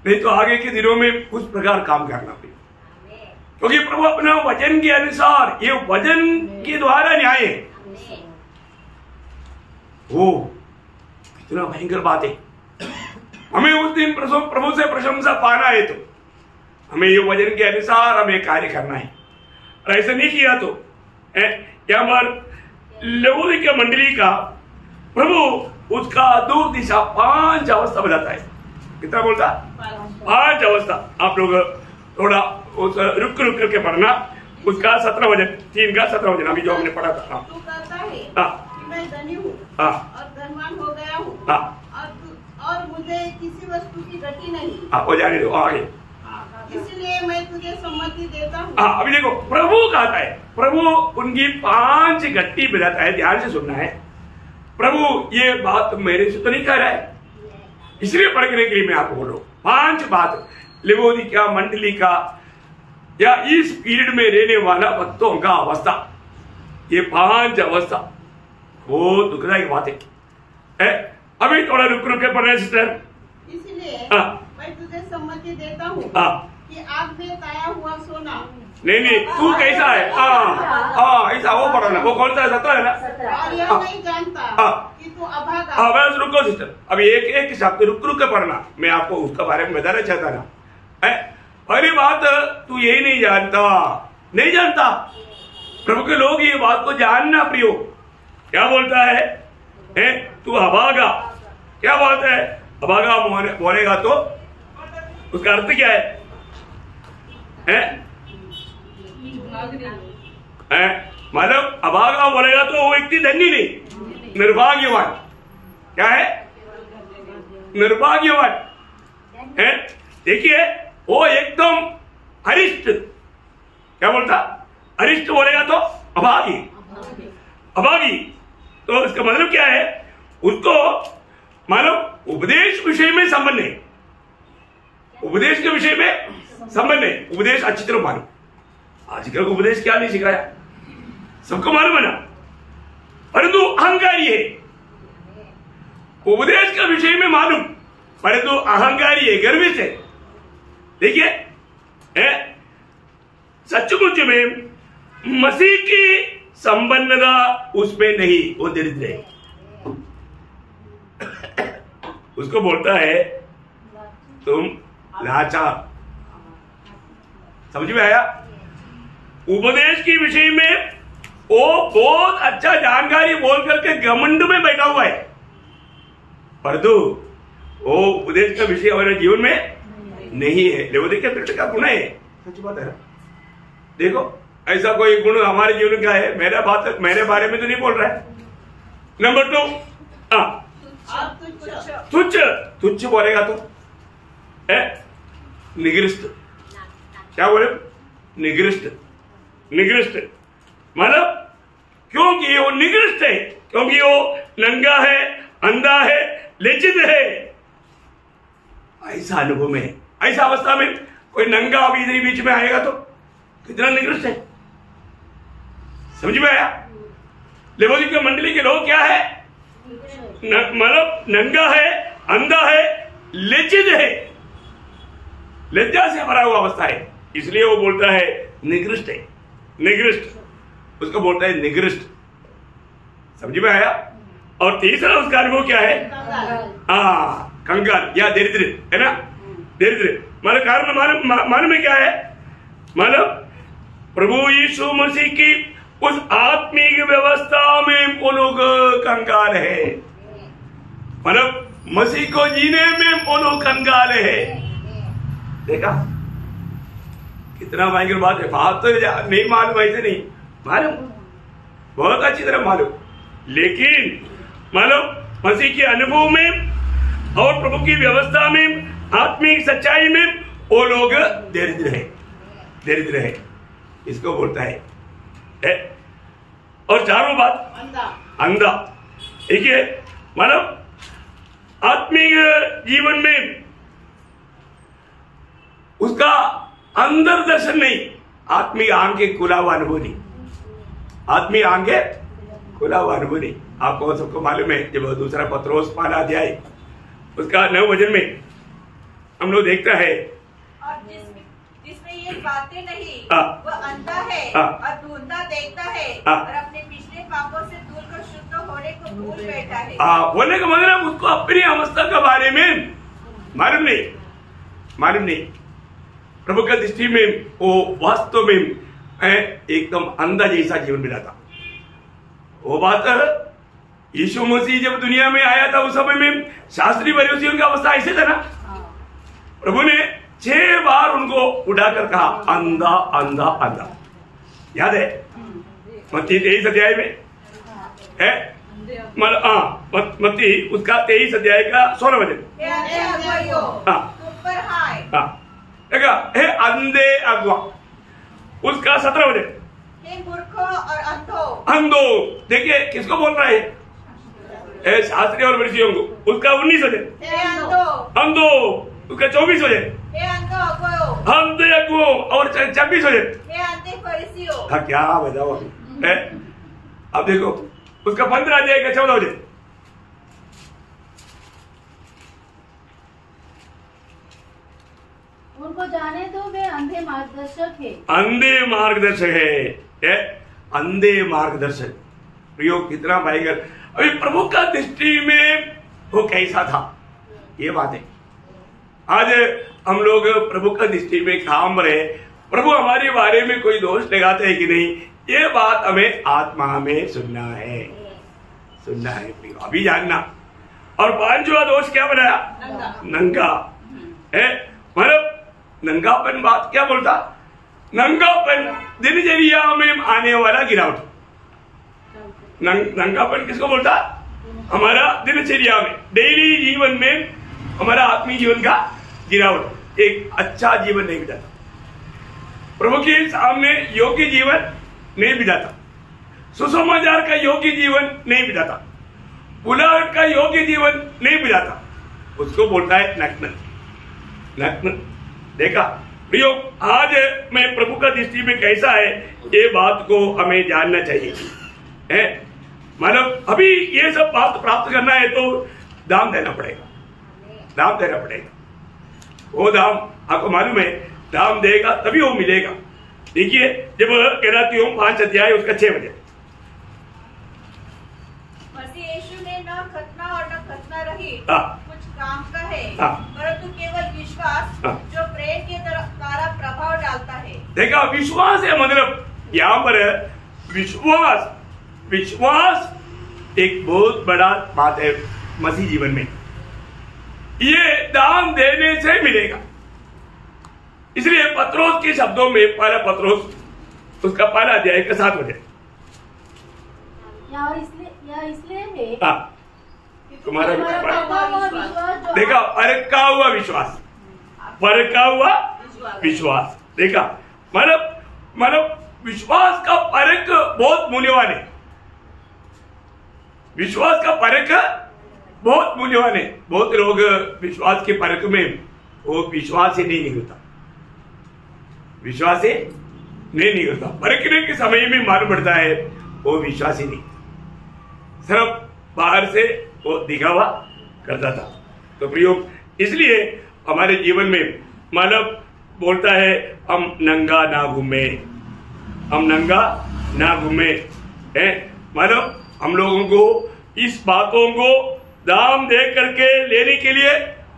नहीं तो आगे के दिनों में उस प्रकार काम करना पड़ेगा, क्योंकि प्रभु अपना वचन के अनुसार, ये वचन के द्वारा न्याय है। वो कितना भयंकर बात है। हमें उस दिन प्रभु से प्रशंसा पाना है तो हमें ये वचन के अनुसार हमें कार्य करना है, और ऐसा नहीं किया तो यहाँ पर लवोदिकीया मंडली का प्रभु उसका दूर दिशा 5 अवस्था बताता है। कितना बोलता? 5 अवस्था। आप लोग थोड़ा रुक करके पढ़ना, उसका 17 वचन, 3 का 17 वचन अभी जो हमने पढ़ा था। तू कहता है कि मैं धनी हूँ और धनवान हो गया हूँ और मुझे किसी वस्तु की गति नहीं। वो जाने दो आगे। इसलिए मैं तुझे सम्मति देता हूँ। अभी देखो, प्रभु कहता है, प्रभु उनकी 5 गति बताता है, ध्यान से सुनना है। प्रभु ये बात मेरे से तो नहीं कह रहा है, इसलिए परखने के लिए मैं आपको बोल रहा हूँ। 5 बात लवोदिकीया मंडली का या इस पीरियड में रहने वाला भक्तों का अवस्था, ये 5 अवस्था वो दुखदायक बात है। अभी थोड़ा रुक के पढ़ना है सिस्टर। इसलिए मैं तुझे सम्मति देता हूँ कि आग में ताया हुआ सोना। नहीं, तू कैसा है? ऐसा वो पढ़ना, वो कौन सा 17 है ना? और यह नहीं जानता कि तू अभागा। बस रुको सिस्टर, अभी एक शब्द रुक के पढ़ना, मैं आपको उसका बारे में बताना चाहता ना। पहली बात, तू यही नहीं जानता। प्रभु के लोग ये बात को जानना प्रियो। क्या बोलता है? तू अभागा। क्या बात है? अभागा बोलेगा तो उसका अर्थ क्या है? मतलब अभागा बोलेगा तो वो व्यक्ति धनी नहीं, निर्भाग्यवान। क्या है? निर्भाग्यवान है। देखिए, वो एकदम अरिष्ट। क्या बोलता? अरिष्ट बोलेगा तो अभागी। तो इसका मतलब क्या है? उसको मानो उपदेश विषय में संबंध है, उपदेश के विषय में संबंध है। उपदेश अच्छी तरह मानो। आजकल को उपदेश क्या नहीं सिखाया, सबको मालूम है ना, परंतु अहंकारी है। उपदेश के विषय में मालूम, परंतु अहंकारी है, गर्वित है। देखिए, सचमुच में मसीह की संबंधता उसमें नहीं, वो दरिद्र है। उसको बोलता है तुम लाचार। समझ में आया? उपदेश के विषय में वो बहुत अच्छा जानकारी बोल करके घमंड में बैठा हुआ है, परंतु वो उपदेश का विषय हमारे जीवन में नहीं है। लवोदिकीया पीरियड का गुण है, सच बात है ना। देखो, ऐसा कोई गुण हमारे जीवन का है, मेरे बारे में तो नहीं बोल रहा है। नंबर 2, तुच्छ बोलेगा तो निकृष्ट। क्या बोले? निकृष्ट। मतलब क्योंकि वो निकृष्ट है, क्योंकि वो नंगा है, अंधा है, लज्जित है। ऐसा अनुभव में, ऐसा अवस्था में कोई नंगा अभी इधर बीच में आएगा तो कितना निकृष्ट है। समझ में आया? लवोदिकीया मंडली के लोग क्या है? मतलब नंगा है, अंधा है, लज्जित है, लज्जा से भरा हुआ अवस्था है, इसलिए वो बोलता है निकृष्ट है। निकृष्ट उसको बोलता है निकृष्ट। समझ में आया? और तीसरा उसका अनुभव क्या है? कंगाल या दरिद्र, है ना? दरिद्र मतलब कारण मालूम में क्या है? मतलब प्रभु यीशु मसीह की उस आत्मिक व्यवस्था में वो लोग कंगाल है, मतलब मसीह को जीने में वो लोग कंगाल है। देखा कितना भयंकर बात है। बात तो नहीं मालूम, ऐसे नहीं मालूम, बहुत अच्छी तरह मालूम, लेकिन मालूम मसीह के अनुभव में और प्रभु की व्यवस्था में, आत्मिक सच्चाई में वो लोग दरिद्र है। इसको बोलता है है। और चारों बात अंधा। देखिए मतलब आत्मिक जीवन में उसका अंदर दर्शन नहीं, आत्मिक आंखें खुला हुआ अनुभव नहीं, आत्मिक आंखें खुला हुआ अनुभव नहीं। आपको सबको मालूम है जब दूसरा पत्रोस 5 अध्याय उसका 9 वचन में हम लोग देखता है और जिसमें ये बातें नहीं वो अंधा है और ढूंढता देखता है और अपने पिछले पापों से दूर कर शुद्ध होने को भूल बैठा है। बोलने का मतलब उसको अपनी अवस्था के बारे में मालूम नहीं। प्रभु का दृष्टि में वो वास्तव में एकदम अंधा जैसा जीवन बिताता। वो बात यीशु मसीह जब दुनिया में आया था उस समय में शास्त्री फरीसियों की अवस्था ऐसे था ना। प्रभु ने 6 बार उनको उठाकर कहा अंधा अंधा अंधा। याद है मत्ती 23 अध्याय में है मत्ती उसका 23 अध्याय का 16 वचन। देखा हे अंधे अगवा उसका 17 वचन। हे मूर्खों और अंधो देखिए किसको बोल रहा है? शास्त्री और फरीसियों को। उसका 19 वचन अंधो उसका 24 वचन अंधे अगुओ और 26 वचन। हाँ क्या बताओ अब देखो उसका 15 अध्याय का 14 वचन। उनको जाने तो वे अंधे मार्गदर्शक है। अंधे मार्गदर्शक है अंधे मार्गदर्शक। प्रयोग कितना भयंकर। अभी प्रभु का दृष्टि में वो कैसा था ये बात है। आज हम लोग प्रभु का दृष्टि में काम रहे, प्रभु हमारे बारे में कोई दोष लगाते हैं कि नहीं, ये बात हमें आत्मा में सुनना है अभी जानना। और 5वां दोष क्या बनाया? नंगा है। मतलब नंगापन बात क्या बोलता? नंगापन दिनचर्या में आने वाला गिरावट। नंगापन किसको बोलता? हमारा दिनचर्या में डेली जीवन में हमारा आत्मीय जीवन का गिरावट, एक अच्छा जीवन नहीं बिताता, प्रभु के सामने योग्य जीवन नहीं बिताता, सुसमाचार का योग्य जीवन नहीं बिताता, बुलाहट का योग्य जीवन नहीं बिताता, उसको बोलता है नग्न। देखा प्रियो, आज मैं प्रभु का दृष्टि में कैसा है ये बात को हमें जानना चाहिए है। मतलब अभी ये सब बात प्राप्त करना है तो दाम देना पड़ेगा। वो दाम आपको मालूम है, दाम देगा तभी वो मिलेगा। देखिए जब गलातियों 5 अध्याय उसका 6 वचन। मसीह यीशु ने न खतना और न खतना रहित कुछ काम का है, परंतु केवल विश्वास जो प्रेम के द्वारा प्रभाव डालता है। देखा विश्वास है, मतलब यहाँ पर विश्वास एक बहुत बड़ा बात है मसीह जीवन में। ये दान देने से मिलेगा। इसलिए पत्रोस के शब्दों में पहला पत्रोस उसका 1 अध्याय का 7 वचन। इसलिए है तुम्हारा देखा परखा हुआ विश्वास देखा, मतलब विश्वास का परख बहुत मूल्यवान है। विश्वास का परख बहुत मूल्यवान है। बहुत लोग विश्वास के परख में वो विश्वास ही नहीं निकलता, परखने के समय में मालूम पड़ता है वो विश्वास ही नहीं, सिर्फ बाहर से वो दिखावा करता था। तो प्रयोग इसलिए हमारे जीवन में मानव बोलता है हम नंगा ना घूमे है। मानव हम लोगों को इस बातों को दाम दे करके लेने के लिए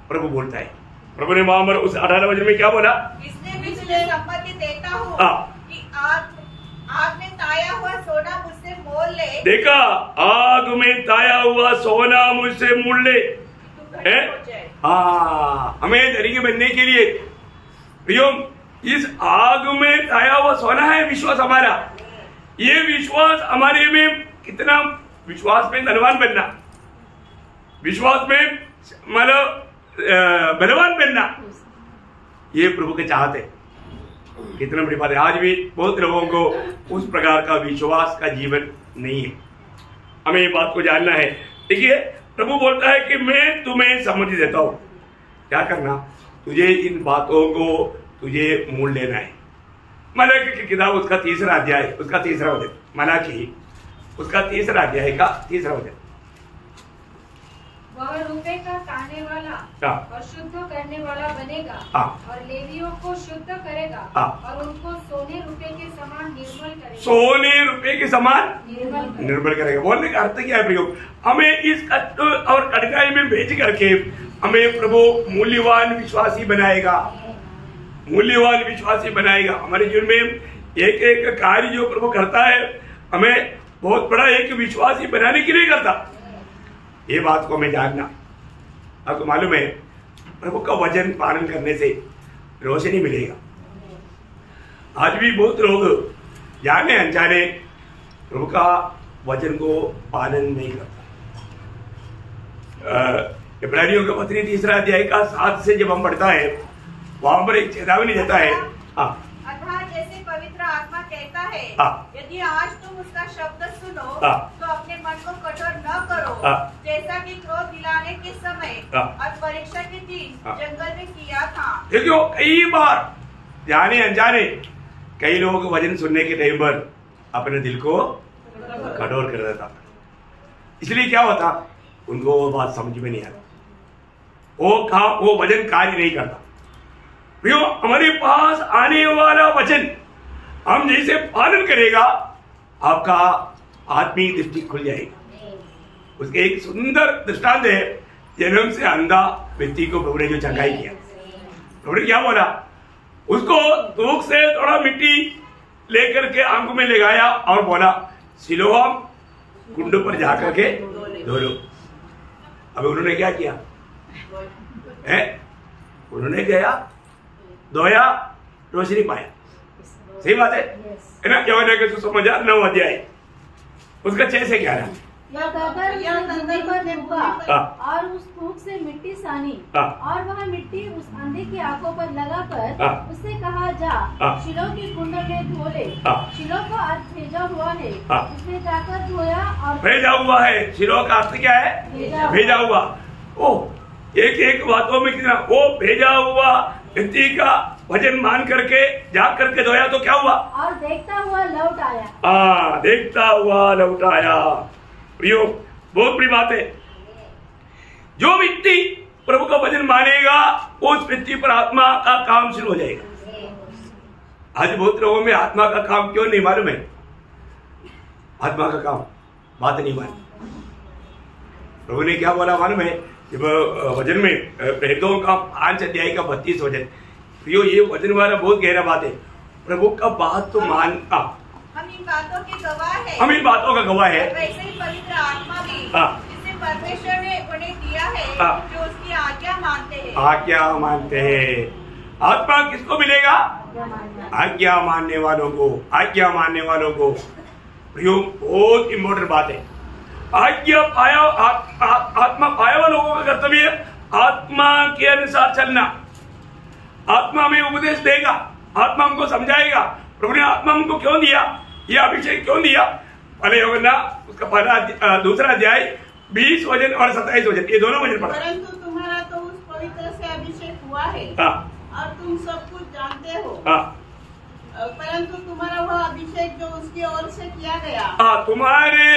प्रभु बोलता है। प्रभु ने वहां पर उस 18 वचन में क्या बोला? इसलिए मैं तुझे संपत्ति देता हूँ कि आग में ताया हुआ सोना मुझसे मोल ले। देखा, आग में ताया हुआ सोना मुझसे मोल ले। हमें तरीके बनने के लिए इस आग में ताया हुआ सोना है विश्वास हमारा। ये विश्वास हमारे में कितना, विश्वास में धनवान बनना, विश्वास में मतलब बलवान बनना, ये प्रभु के चाहते। कितना बड़ी बात है। आज भी बहुत लोगों को उस प्रकार का विश्वास का जीवन नहीं है। हमें ये बात को जानना है। देखिए, प्रभु बोलता है कि मैं तुम्हें समझ देता हूं। क्या करना? तुझे इन बातों को तुझे मोल लेना है। मलाकी की किताब उसका 3रा अध्याय, उसका 3रा वचन, मलाकी उसका 3रा अध्याय का 3रा वचन। वह रुपए का खाने वाला और शुद्ध करने वाला बनेगा और लेवियों को शुद्ध करेगा और उनको सोने रुपए के समान निर्मल करेगा। सोने रुपए के समान निर्मल करेगा। बोलने का अर्थ क्या है प्रयोग? हमें इस कष्ट और कठिनाई में भेज करके हमें प्रभु मूल्यवान विश्वासी बनाएगा, मूल्यवान विश्वासी बनाएगा। हमारे जीवन में एक एक कार्य जो प्रभु करता है हमें बहुत बड़ा एक विश्वासी बनाने के लिए करता। ये बात को हमें जानना। आपको मालूम है, प्रभु का वचन पालन करने से रोशनी मिलेगा। आज भी बहुत लोग जाने अनजाने प्रभु का वचन को पालन नहीं करता। इब्रानियों का पत्री 3रा अध्याय का 7 से जब हम पढ़ता है, वहां पर एक चेतावनी देता है। अर्थात जैसे पवित्र आत्मा कहता है, यदि आज तुम उसका शब्द सुनो तो अपने मन को कठोर न करो, जैसा कि क्रोध दिलाने के समय और परीक्षा के दिन जंगल में किया था। देखो, कई बार जाने अनजाने कई लोग वचन सुनने के टाइम पर अपने दिल को कठोर कर देता। इसलिए क्या होता? उनको वो बात समझ में नहीं आती, वो वचन कार्य नहीं करता। हमारे पास आने वाला वचन हम जैसे पालन करेगा, आपका आत्मीय दृष्टि खुल जाएगी। उसके एक सुंदर दृष्टांत है, जन्म से अंधा व्यक्ति को प्रभु ने जो चंगाई किया। प्रभु ने क्या बोला? उसको धूप से थोड़ा मिट्टी लेकर के आंखों में लगाया और बोला, सिलोआम कुंड पर जाकर के धो लो। अब उन्होंने क्या किया है? उन्होंने गया, धोया, रोशनी पाया। सही बात है ना? यहोना के सुसमाचार 9 अध्याय उसका 6 से 11। और उस थूक से मिट्टी सानी और वह मिट्टी उस अंधे की आंखों पर लगाकर उससे कहा, जा शिलो की कुंड में धो ले। शिलो का अर्थ भेजा हुआ है। उसने जाकर धोया और भेजा हुआ है। शिलो का अर्थ क्या है? भेजा हुआ। ओ, एक एक बातों में कितना वो भेजा हुआ व्यक्ति का वचन मान करके जा करके धोया तो क्या हुआ? और देखता हुआ लौट आया। देखता हुआ लौट आया। प्रियो, बहुत बड़ी बात है। जो व्यक्ति प्रभु का वचन मानेगा उस व्यक्ति पर आत्मा का काम शुरू हो जाएगा। आज बहुत लोगों में आत्मा का काम क्यों नहीं मालूम है? आत्मा का काम बात नहीं मानी। प्रभु ने क्या बोला मालूम है? जब वचन में प्रेरितों का 5 अध्याय का 32 वचन, ये वचन वाला बहुत गहरा बात है। प्रभु का बात तो मान, हम इन बातों के गवाह हैं। हम इन बातों का गवाह है। वैसे ही पवित्र आत्मा भी जिसे परमेश्वर ने उन्हें दिया है, जो उसकी आज्ञा मानते हैं। आज्ञा मानते हैं। आत्मा किसको मिलेगा? आज्ञा मानने वालों को। आज्ञा मानने वालों को। बहुत इंपॉर्टेंट बात है। आज्ञा पाया, आत्मा पाया हुआ लोगों का कर्तव्य है आत्मा के अनुसार चलना। आत्मा में उपदेश देगा, आत्मा हमको समझाएगा। प्रभु ने आत्मा हमको क्यों दिया, ये अभिषेक क्यों दिया? पहले यूहन्ना उसका 2रा अध्याय 20 वचन और 27 वचन, ये दोनों वचन पढ़ा। परंतु तुम्हारा तो उस पवित्र से अभिषेक हुआ है और तुम सब कुछ जानते हो। परंतु तुम्हारा वह अभिषेक जो उसकी ओर से किया गया, तुम्हारे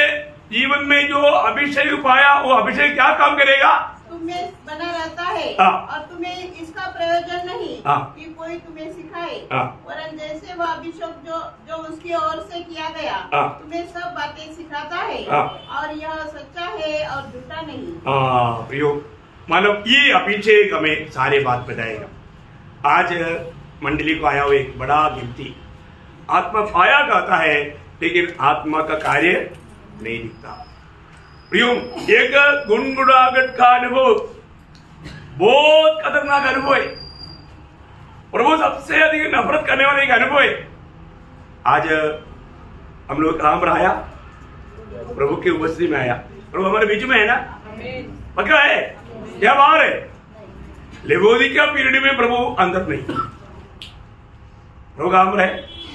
जीवन में जो अभिषेक पाया वो अभिषेक क्या काम करेगा? तुम्हें बना रहता है और तुम्हें इसका प्रयोजन नहीं कि कोई तुम्हें सिखाए, वरन जैसे वह अभिषेक जो उसकी ओर से किया गया तुम्हें सब बातें सिखाता है और यह सच्चा है और झूठा नहीं। प्रियो, मानो ये अभिषेक हमें सारे बात बताएगा। आज मंडली को आया हुआ एक बड़ा गिनती आत्मा पाया जाता है, लेकिन आत्मा का कार्य नहीं दिखता। प्रियो, एक गुनगुनाहट का अनुभव बहुत खतरनाक अनुभव है। प्रभु सबसे अधिक नफरत करने वाला एक अनुभव है। आज हम लोग कहां पर आया? प्रभु की उपस्थिति में आया। प्रभु हमारे बीच में है ना? पक्का है? क्या बात है? लवोदिकिया पीरियड में प्रभु अंदर नहीं। प्रभु कहाँ पर है?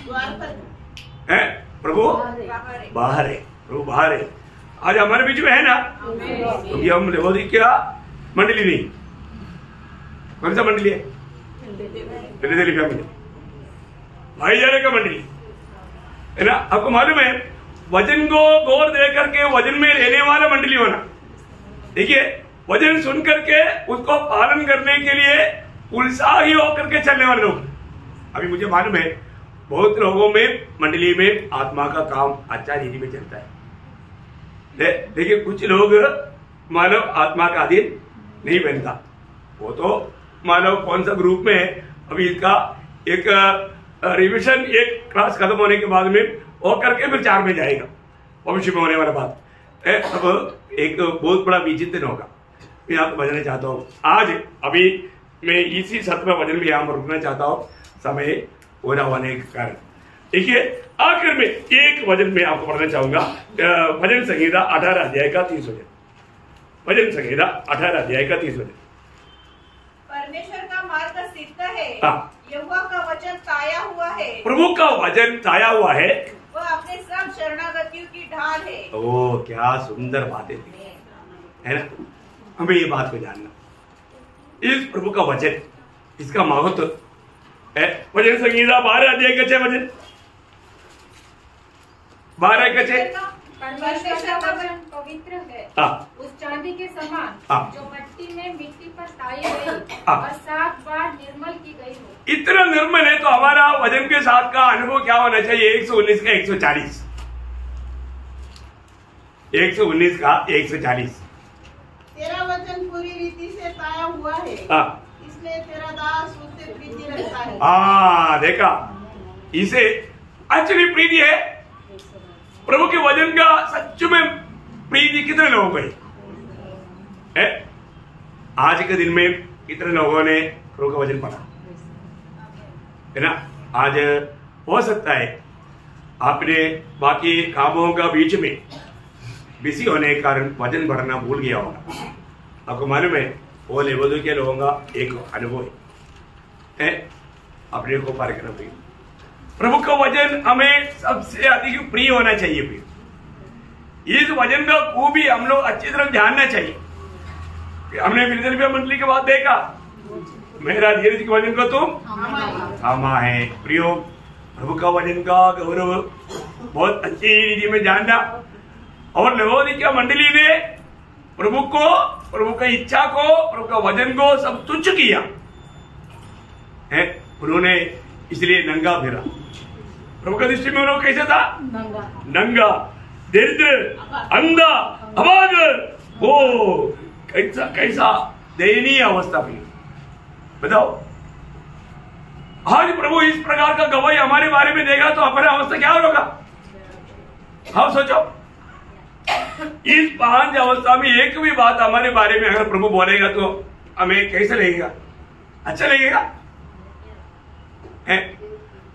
द्वार पर है प्रभु बाहर है, प्रभु बाहर है। आज हमारे बीच में है ना, क्योंकि हम लवोदिकिया मंडली नहीं, कौन सा मंडली है? फिलाडेल्फिया मंडली, भाईचारे का मंडली है ना। आपको मालूम है वचन को गौर दे करके वचन में रहने वाला मंडली होना। देखिए वचन सुन करके उसको पालन करने के लिए उत्साही होकर के चलने वाले लोग। अभी मुझे मालूम है बहुत लोगों में मंडली में आत्मा का काम अच्छा रीति में चलता है, देखिए कुछ लोग मानव आत्मा का अधीन नहीं बनता। वो तो मानव कौन सा ग्रुप में है, अभी इसका एक रिविजन एक क्लास खत्म होने के बाद में वो करके फिर 4 में जाएगा भविष्य में होने वाला बात। अब एक बहुत बड़ा विचित्र होगा। मैं आपको बताना चाहता हूँ आज अभी मैं इसी सत्र वचन में यहाँ पर रुकना चाहता हूँ, समय पूरा होने के कारण। देखिए आखिर में एक वचन में आपको पढ़ना चाहूंगा, भजन संहिता 18 अध्याय का 30 वचन। भजन संहिता 18 अध्याय का 30 वचन। परमेश्वर का मार्ग सिद्ध है, हाँ। यहोवा का वचन ताया हुआ है, प्रभु का वचन ताया हुआ है, वह अपने सब शरणागतियों की ढाल है। ओ क्या सुंदर बातें थी, है ना। हमें ये बात को जानना, इस प्रभु का वचन, इसका महत्व है। भजन संहिता 12 अध्याय का 6 वचन, 12 का 6। परमेश्वर का वचन पवित्र है, हाँ। उस चांदी के समान, हाँ। जो मिट्टी पर ताई गई हाँ। और 7 बार निर्मल की गई हो। इतना निर्मल है तो हमारा वजन के साथ का अनुभव क्या होना चाहिए? 119 का 140, 119 का 140। तेरा वचन पूरी रीति से ताया हुआ है, इसलिए तेरा दास उससे प्रीति रखता है। देखा, इसे एक्चुअली प्रीति है प्रभु के वचन का। सच में प्रीति कितने लोगों को है? आज के दिन में कितने लोगों ने प्रभु का वचन पढ़ा है ना। आज हो सकता है आपने बाकी कामों का बीच में बिजी होने के कारण वचन पढ़ना भूल गया होगा। आपको मालूम है वो लेवल के लोगों का एक अनुभव है अपने को पार करना चाहिए। प्रभु का वचन हमें सबसे अधिक प्रिय होना चाहिए। फिर इस वचन का खूबी हम लोग अच्छी तरह जानना चाहिए। हमने फिलाडेल्फिया मंडली के बाद देखा, मेरा धीरज के वचन को तुम थामा है। प्रियो, प्रभु का वचन का गौरव बहुत अच्छी रीति में जानना। और लवोदिकिया मंडली ने प्रभु को, प्रभु की इच्छा को, प्रभु का वचन को सब तुच्छ किया है। उन्होंने इसलिए नंगा फिरा। प्रभु का दृष्टि में उन्होंने कैसे था? नंगा, दरिद्र, अंधा, अभागा। वो कैसा दयनीय अवस्था भी। बताओ, आज प्रभु इस प्रकार का गवाही हमारे बारे में देगा तो हमारा अवस्था क्या होगा? हाँ सोचो, इस 5 अवस्था में एक भी बात हमारे बारे में अगर प्रभु बोलेगा तो हमें कैसे लगेगा? अच्छा लगेगा?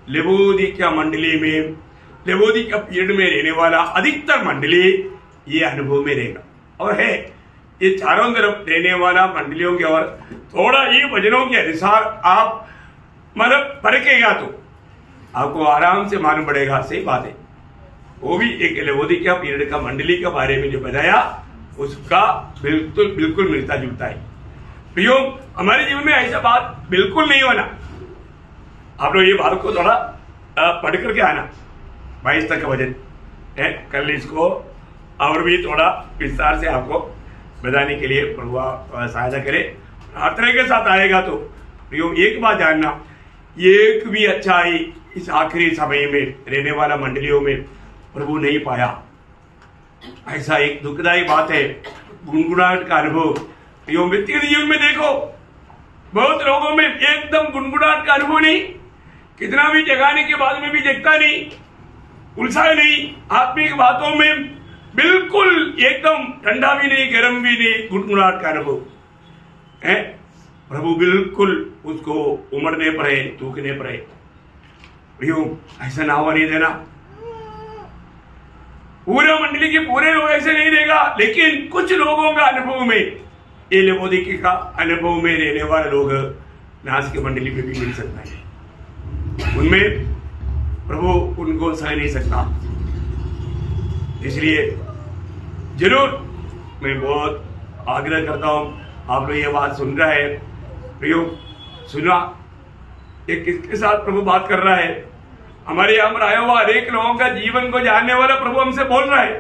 लवोदिकिया मंडली में, लवोदिकिया पीरियड में रहने वाला अधिकतर मंडली ये अनुभव में रहेगा। और है ये चारों तरफ रहने वाला मंडलियों की ओर थोड़ा ये वचनों के अनुसार आप मतलब परखेगा तो आपको आराम से मालूम पड़ेगा। सही बात है, वो भी एक लवोदिकिया पीरियड का मंडली के बारे में जो बताया उसका बिल्कुल मिलता जुलता है। प्रियो, हमारे जीवन में ऐसा बात बिल्कुल नहीं होना। आप लोग ये बात को थोड़ा पढ़ करके आना। 22 तक का वचन है, कल इसको और भी थोड़ा विस्तार से आपको बताने के लिए प्रभु सहायता करे। प्रार्थना के साथ आएगा तो प्रियो एक बात जानना, एक भी अच्छाई इस आखिरी समय में रहने वाला मंडलियों में प्रभु नहीं पाया। ऐसा एक दुखदायी बात है। गुनगुनाहट का अनुभव प्रियो व्यक्तिगत जीवन में देखो, बहुत लोगों में एकदम गुनगुनाहट का अनुभव नहीं, कितना भी जगाने के बाद में भी देखता नहीं, उलझा नहीं, आत्मिक बातों में बिल्कुल एकदम ठंडा भी नहीं, गर्म भी नहीं, गुनगुनाहट का अनुभव है। प्रभु बिल्कुल उसको उमड़ने पर है, टूकने पर है। प्रियो, ऐसा ना होने देना। पूरा मंडली के पूरे लोग ऐसे नहीं देगा, लेकिन कुछ लोगों का अनुभव में, ये लवोदिकिया का अनुभव में रहने वाले लोग नास की मंडली में भी मिल सकता है। उनमें प्रभु उनको सह नहीं सकता। इसलिए जरूर मैं बहुत आग्रह करता हूं, आप लोग ये बात सुन रहा है, प्रयोग सुना, ये किसके साथ प्रभु बात कर रहा है? हमारे यहाँ पर आया हुआ हर एक लोगों का जीवन को जानने वाला प्रभु हमसे बोल रहा है।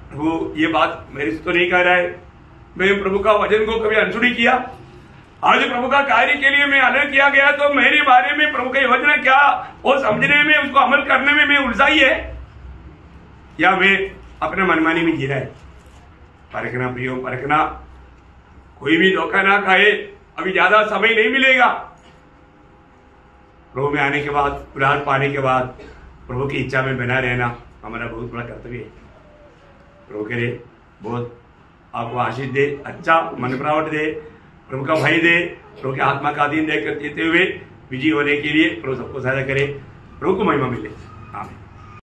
प्रभु ये बात मेरे से तो नहीं कह रहा है, मैं प्रभु का वचन को कभी अनसुनी किया। आज प्रभु का कार्य के लिए मैं अलग किया गया, तो मेरे बारे में प्रभु का योजना क्या वो समझने में, उसको अमल करने में मैं उलझाई है, या मैं अपने मनमानी में जी रहा है? परखना प्रियो, परखना, कोई भी धोखा ना खाए। अभी ज्यादा समय नहीं मिलेगा। प्रभु में आने के बाद, पुराण पाने के बाद प्रभु की इच्छा में बना रहना हमारा बहुत बड़ा कर्तव्य है। प्रभु करे बहुत आपको आशीष दे, अच्छा मन प्रावट दे, प्रभु का भय दे, प्रभु के आत्मा का अधीन देते हुए विजयी होने के लिए प्रभु सबको सहायता करे। प्रभु को महिमा मिले।